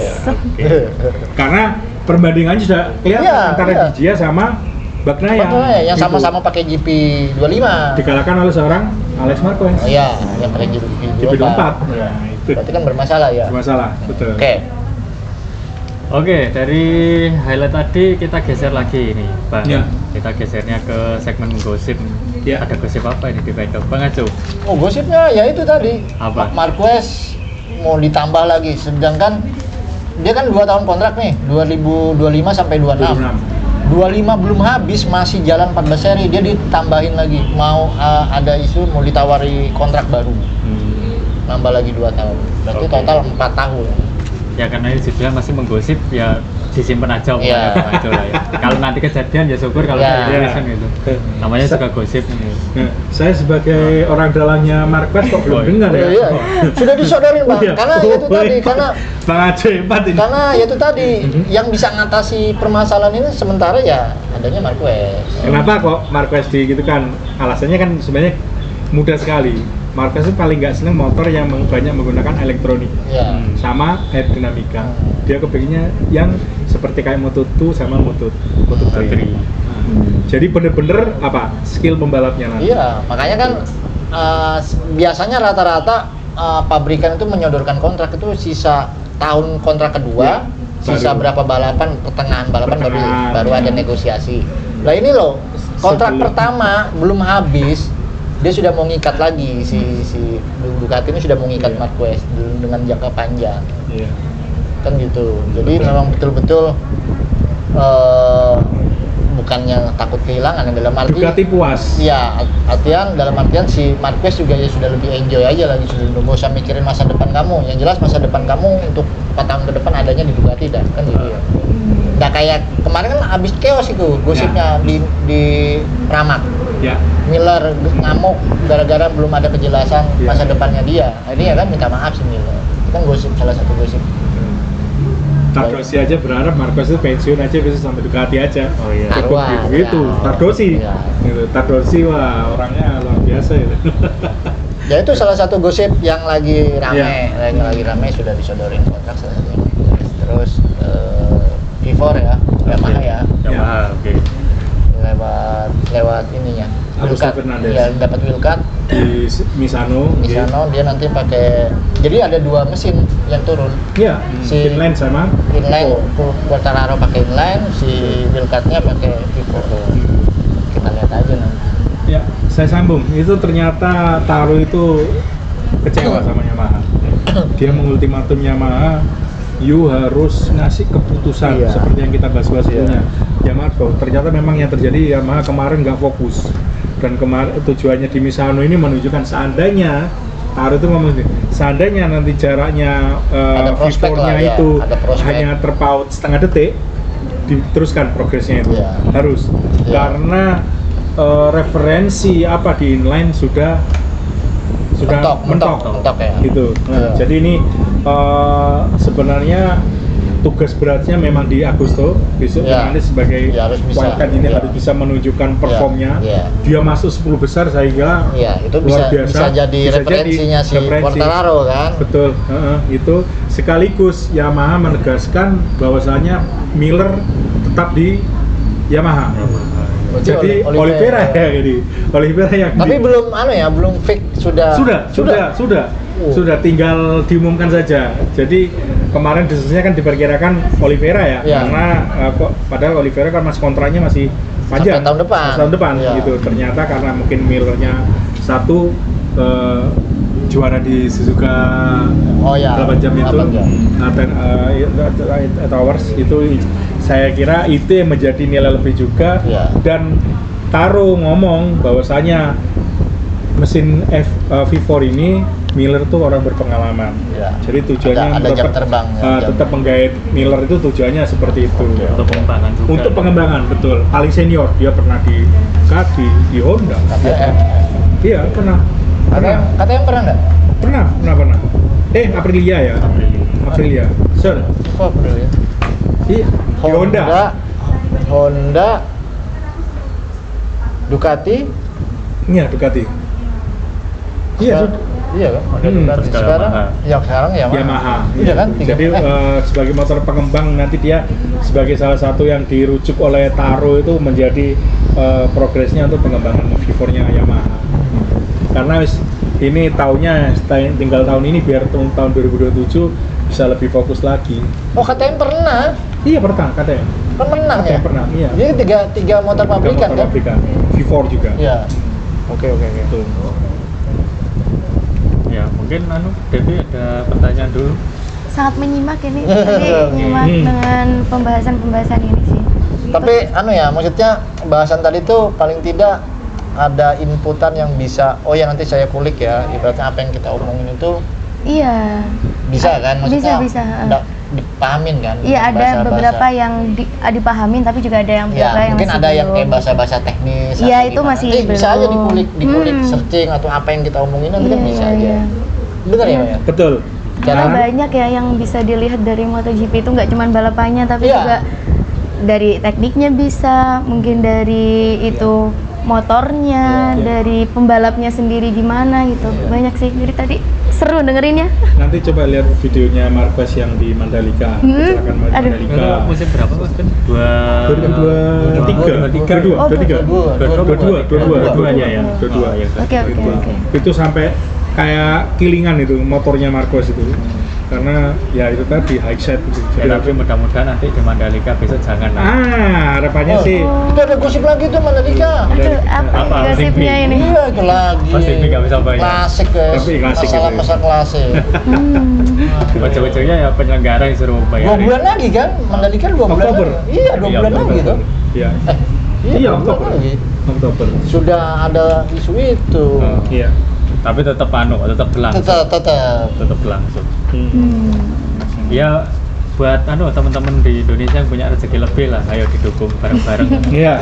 Karena perbandingannya sudah kelihatan antara Gia sama Bagnaia yang sama-sama pakai GP25 dikalahkan oleh seorang Alex Marquez. Oh iya, yang pakai GP24. Ya, itu. Berarti kan bermasalah ya. Bermasalah, betul. Oke, dari highlight tadi kita geser lagi ini, Bang. Ya. Kita gesernya ke segmen gosip. Ya. Ada gosip apa ini di Pedok, Bang Acu? Oh, gosipnya ya itu tadi. Apa? Marquez mau ditambah lagi, sedangkan dia kan 2 tahun kontrak nih, 2025 sampai 26. 25 belum habis, masih jalan 14 seri, dia ditambahin lagi. Mau ada isu mau ditawari kontrak baru. Nambah lagi 2 tahun. Berarti total 4 tahun. Ya karena ini judulnya masih menggosip, ya disimpan aja gitu lah ya. Kalau nanti kejadian ya syukur, kalau tidak kan gitu. Namanya juga gosip. Nah, saya sebagai orang dalamnya Marquez kok belum dengar ya. Iya. Sudah disodorin, Bang. Karena itu tadi, karena Bang Aceh hebat ini. Karena itu tadi yang bisa ngatasi permasalahan ini sementara ya adanya Marquez. Kenapa kok Marquez gitu kan? Alasannya kan sebenarnya mudah sekali. Marquez itu paling nggak seneng motor yang banyak menggunakan elektronik, sama aerodinamika. Dia kepinginnya yang seperti kayak Moto2 sama Moto3. Jadi bener-bener apa skill pembalapnya nanti. Iya, makanya kan biasanya rata-rata pabrikan itu menyodorkan kontrak itu sisa tahun kontrak kedua, sisa berapa balapan, pertengahan balapan baru ada negosiasi. Nah ini loh, kontrak pertama belum habis, dia sudah mau ngikat lagi si Ducati ini sudah mau ngikat Marquez dengan jangka panjang. Kan gitu. Jadi memang betul-betul bukannya takut kehilangan, dalam arti Ducati puas. Iya, artian dalam artian si Marquez juga ya sudah lebih enjoy aja lagi, sudah nggak usah mikirin masa depan kamu. Yang jelas masa depan kamu untuk 4 tahun ke depan adanya di Ducati dah, kan gitu ya. Nggak kayak kemarin kan abis chaos itu gosipnya di Pramac. Ya. Miller ngamuk gara-gara belum ada kejelasan masa depannya dia. Nah, ini ya kan minta maaf sih Miller. Itu kan gosip, salah satu gosip. Tardosi aja berharap Marquez itu pensiun aja bisa sampai Ducati aja. Oh iya. Begitu. Ya. Tardosi. Ya. Gitu. Tardosi wah orangnya luar biasa itu. Ya itu salah satu gosip yang lagi rame, lagi rame sudah disodorin kontrak sebenarnya. Terus V4 ya, Yamaha ya. Yamaha, oke. Lewat ininya. Augusto Fernandez. Ya, dapat wheelcut di Misano. Dia nanti pakai. Jadi ada 2 mesin yang turun. Iya, si inline sama Quartararo pakai inline, si wheelcutnya pakai Vivo. Kita lihat aja nanti. Ya, saya sambung. Itu ternyata Taro itu kecewa sama Yamaha. Dia mengultimatum Yamaha, you harus ngasih keputusan seperti yang kita bahas sebelumnya. Yamaha ternyata memang yang terjadi, Yamaha kemarin nggak fokus, dan kemarin tujuannya di Misano ini menunjukkan seandainya Taro itu ngomong seandainya nanti jaraknya V4-nya itu hanya terpaut setengah detik, diteruskan progresnya itu harus karena referensi apa di inline sudah mentok ya. Gitu. Nah, jadi ini sebenarnya tugas beratnya memang di Augusto besok nanti sebagai wildcard ini harus bisa menunjukkan performnya. Dia masuk 10 besar saya kira itu luar biasa. Bisa jadi referensinya si Quartararo kan. Betul. Itu sekaligus Yamaha menegaskan bahwasanya Miller tetap di Yamaha. Jadi Oliveira ya ini. Oliveira yang tapi belum belum fix sudah tinggal diumumkan saja. Jadi kemarin diskusinya kan diperkirakan Oliveira ya. Karena padahal Oliveira kan kontraknya masih panjang sampai tahun depan gitu. Ternyata karena mungkin Millernya satu juara di Suzuka 8 jam itu 8 hours itu saya kira itu yang menjadi nilai lebih juga. Dan Taro ngomong bahwasanya mesin V4 ini Miller tuh orang berpengalaman. Jadi tujuannya ada jam terbang tetap menggait Miller itu tujuannya seperti itu. Untuk pengembangan juga. Untuk pengembangan betul. Paling senior dia pernah di Ducati, di Honda. Iya pernah. Katanya pernah nggak? Pernah. Aprilia ya. Aprilia. Sir. Oh, Aprilia. Iya. Honda, Ducati. Iya, Ducati. Iya, Iya kan? Sekarang Yamaha. Iya kan? Jadi sebagai motor pengembang nanti dia sebagai salah satu yang dirujuk oleh Taro itu menjadi progresnya untuk pengembangan V4-nya Yamaha. Karena ini tinggal tahun ini biar tahun 2027 bisa lebih fokus lagi. Oh, KTM pernah? Iya pernah KTM. Kan menang ya? Pernah, iya. Jadi tiga motor pabrikan kan? V4 juga. Iya. Oke. Betul. Ya mungkin Devi ada pertanyaan dulu. Sangat menyimak ini, nyimak dengan pembahasan ini sih. Tapi maksudnya bahasan tadi tuh paling tidak ada inputan yang bisa, nanti saya kulik ya, ibaratnya apa yang kita omongin itu iya bisa kan, maksudnya bisa dipahamin kan. Iya, ada beberapa yang dipahamin, tapi juga ada yang yang mungkin ada yang kayak bahasa-bahasa teknis. Iya, itu masih bisa aja dikulik searching atau apa yang kita omongin nanti kan bisa aja. Benar ya? Betul. Karena banyak ya yang bisa dilihat dari MotoGP itu nggak cuma balapannya, tapi juga dari tekniknya bisa, mungkin dari itu motornya, dari pembalapnya sendiri gimana gitu. Banyak sih. Jadi tadi seru dengerinnya. Nanti coba lihat videonya Marquez yang di Mandalika. Kecelakaan Mandalika. Musim berapa kan? 22-nya ya. 22. Oke. Itu sampai kayak kilingan itu motornya Marquez itu. Karena ya itu tadi high set gitu. Tapi mudah-mudahan nanti di Mandalika besok jangan. Harapannya sih. Itu ada gosip lagi tuh Mandalika. Aduh, apa gosipnya ini? Iya, itu lagi. Pasti nggak bisa bayar. Klasik guys. Tapi klasik masalah klasik. Ujung-ujungnya ya penyelenggara yang suruh bayar. 2 bulan lagi kan? Mandalika 2 bulan. Oktober. Iya, 2 bulan lagi tuh. Iya. Iya, Oktober lagi. Oktober. Sudah ada isu itu. Iya. Tapi tetap berlangsung. Tetap berlangsung. Ya buat teman-teman di Indonesia yang punya rezeki lebih lah, ayo didukung bareng-bareng. Iya.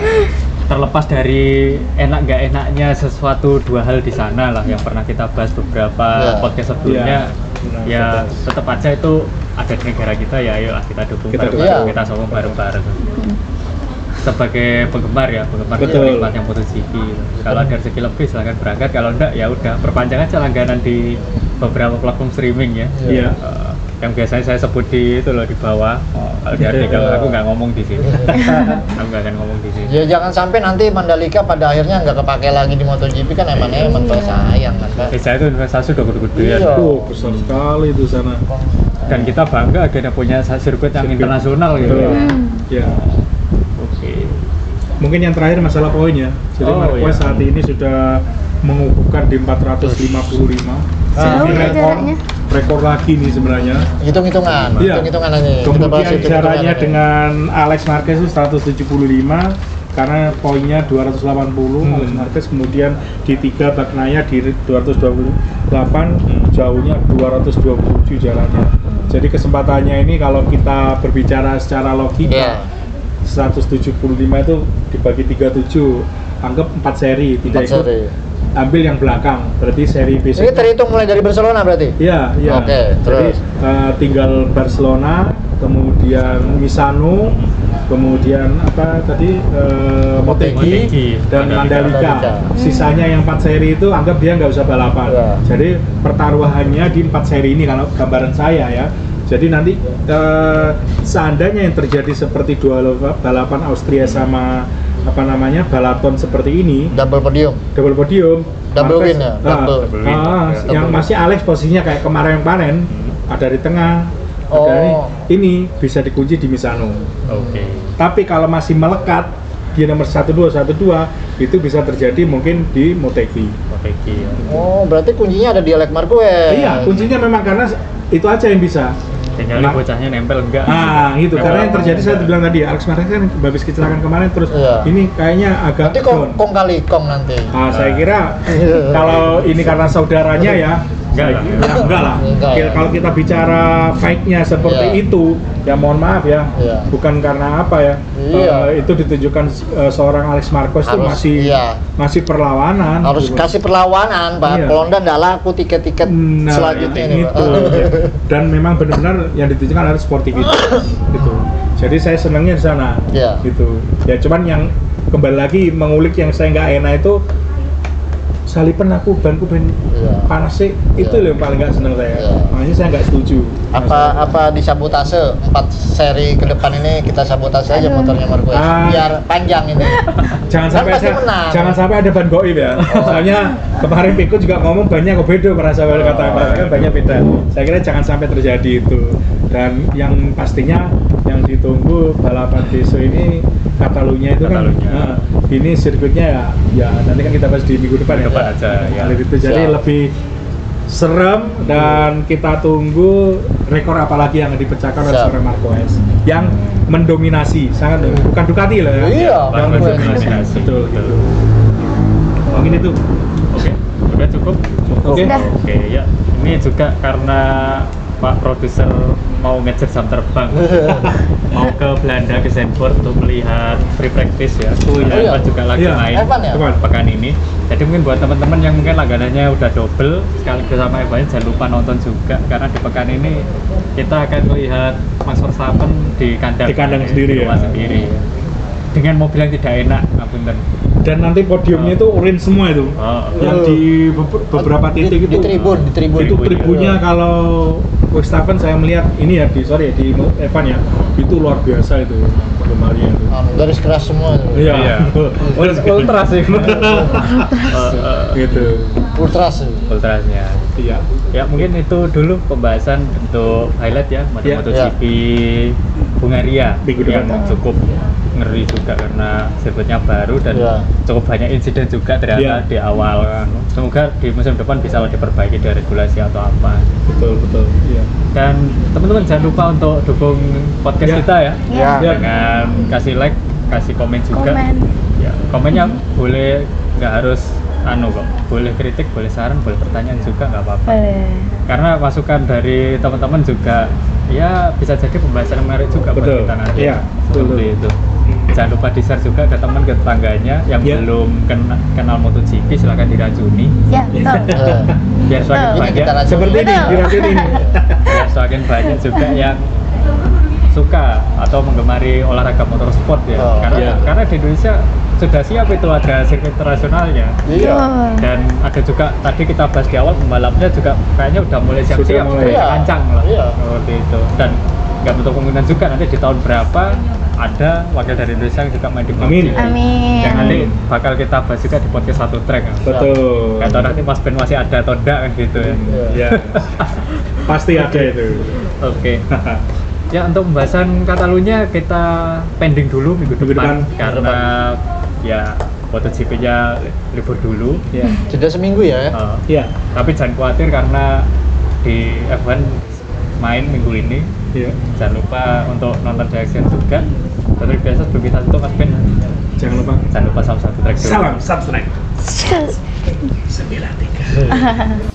Terlepas dari enak gak enaknya sesuatu 2 hal di sana lah yang pernah kita bahas beberapa podcast sebelumnya. Ya tetap aja itu ada di negara kita, ya ayolah kita dukung bareng-bareng, kita sokong bareng-bareng. Sebagai penggemar penikmat yang MotoGP. Kalau ada rezeki lebih silahkan berangkat, kalau enggak ya udah perpanjang aja langganan di beberapa platform streaming ya. Iya. Yang biasanya saya sebut di di bawah. Kalau di artikel aku nggak ngomong di sini. Aku nggak akan ngomong di sini. Ya jangan sampai nanti Mandalika pada akhirnya nggak kepake lagi di MotoGP kan emangnya sayang kan. Saya itu investasi udah gede-gede ya. Besar sekali itu sana. Dan kita bangga akhirnya punya sirkuit yang internasional gitu. Iya. Oke. Mungkin yang terakhir masalah poinnya. Jadi Marquez saat ini sudah mengukuhkan di 455. Rekor lagi nih sebenarnya. Hitung-hitungan aja. Kemudian jaraknya dengan Alex Marquez itu 175 karena poinnya 280 Alex Marquez, kemudian di 3 Bagnaia di 228, jauhnya 227 jaraknya. Jadi kesempatannya ini kalau kita berbicara secara logika 175 itu dibagi 37, anggap 4 seri, tidak ikut ambil yang belakang, berarti seri besok. Ini terhitung mulai dari Barcelona berarti? Iya. Oke, jadi tinggal Barcelona, kemudian Misano, kemudian Motegi dan Mandalika. Sisanya yang 4 seri itu anggap dia nggak usah balapan. Jadi pertaruhannya di 4 seri ini kalau gambaran saya ya. Jadi nanti seandainya yang terjadi seperti dua balapan Austria sama balaton seperti ini, double podium, double win ya, yang masih Alex posisinya kayak kemarin ada di tengah, ada ini bisa dikunci di Misano. Oke. Tapi kalau masih melekat di nomor 12 itu bisa terjadi mungkin di Motegi. Oh, berarti kuncinya ada di Alex Marquez. Iya, kuncinya memang karena itu aja yang bisa. Tinggal bocahnya nempel enggak? Gitu. Karena yang terjadi saya bilang tadi, Alex Marquez kan habis kecelakaan kemarin terus ini kayaknya agak nanti kong nanti. Saya kira kalau ini karena saudaranya ya enggak lah. Kalau kita bicara fight-nya seperti itu, ya mohon maaf ya, bukan karena apa ya. Itu ditunjukkan seorang Alex Marquez itu masih perlawanan. Harus kasih perlawanan, Pak. Kalau enggak laku tiket-tiket selanjutnya ini. Dan memang benar-benar yang ditunjukkan adalah sportivitas gitu. Jadi saya senangnya di sana. Gitu. Ya cuman yang kembali lagi mengulik yang saya nggak enak itu salipen aku banku panas sih, itu yang paling nggak seneng saya. Makanya saya nggak setuju. Apa disabotase 4 seri ke depan ini kita sabotase aja motornya Marquez biar panjang ini. Jangan sampai ada ban goib ya. Soalnya kemarin Piko juga ngomong bannya kok beda merasa kata banyak beda. Saya kira jangan sampai terjadi itu. Dan yang pastinya yang ditunggu balapan besok ini Catalunya itu kan ini sirkuitnya ya nanti kan kita bahas di minggu depan aja ya. Itu jadi lebih serem dan kita tunggu rekor apalagi yang dipecahkan oleh seorang Marquez yang mendominasi sangat bukan Ducati lah ya. Iya, yang mendominasi betul. Mungkin itu. Oke, udah cukup. Oke ya. Ini juga karena Pak produser mau ngejar jam terbang mau ke Belanda ke Zandvoort untuk melihat free practice ya. Evan juga lagi main pekan ini. Jadi mungkin buat teman-teman yang mungkin langganannya udah double sekaligus sama Evan, jangan lupa nonton juga karena di pekan ini kita akan melihat Max Verstappen di kandang sendiri ya. Sendiri dengan mobil yang tidak enak, ngapunten. Dan nanti podiumnya itu orange semua itu. Yang di beberapa titik itu di tribun itu tribunnya kalau Verstappen saya melihat ini ya di Evan ya. Itu luar biasa itu penggemarnya itu. Garis keras semua itu. Iya. Ultras sih. Gitu. Ultrasnya. Iya. Ya mungkin itu dulu pembahasan untuk highlight ya MotoGP Hungaria yang cukup ngeri juga karena sirkuitnya baru dan cukup banyak insiden juga ternyata di awal. Semoga di musim depan bisa diperbaiki dari regulasi atau apa. Betul. Iya. Dan teman-teman jangan lupa untuk dukung podcast kita ya. Dengan kasih like, kasih komen juga. Ya, komennya boleh nggak harus kok, boleh kritik, boleh saran, boleh pertanyaan juga nggak apa-apa. Karena masukan dari teman-teman juga ya bisa jadi pembahasan yang menarik juga buat kita nanti. Iya, seperti itu. Jangan lupa di-share juga ke teman, ke tetangganya yang belum kenal MotoGP, silahkan diracuni. Ya, betul. Biar semakin banyak seperti ini diracuni. Biar semakin banyak juga yang suka atau menggemari olahraga motorsport ya. Karena di Indonesia sudah siap itu ada sirkuit internasionalnya. Dan ada juga tadi kita bahas di awal pembalapnya juga kayaknya udah mulai siap-siap, rancang lah. Seperti itu. Dan nggak betul kemungkinan juga nanti di tahun berapa ada wakil dari Indonesia yang juga main di MotoGP. Amin. Yang nanti bakal kita bahas juga di podcast satu track. Betul. Nggak tahu nanti Mas Ben masih ada atau enggak kan gitu ya. Iya. Pasti ada itu. Oke. Ya untuk pembahasan Catalunya kita pending dulu minggu depan karena ya MotoGP-nya libur dulu. Jeda seminggu ya. Tapi jangan khawatir karena di F1 main minggu ini. Jangan lupa untuk nonton reaction juga. Seperti biasa sebelum kita tutup Mas Ben, jangan lupa salam satu track. Salam subscribe. 93.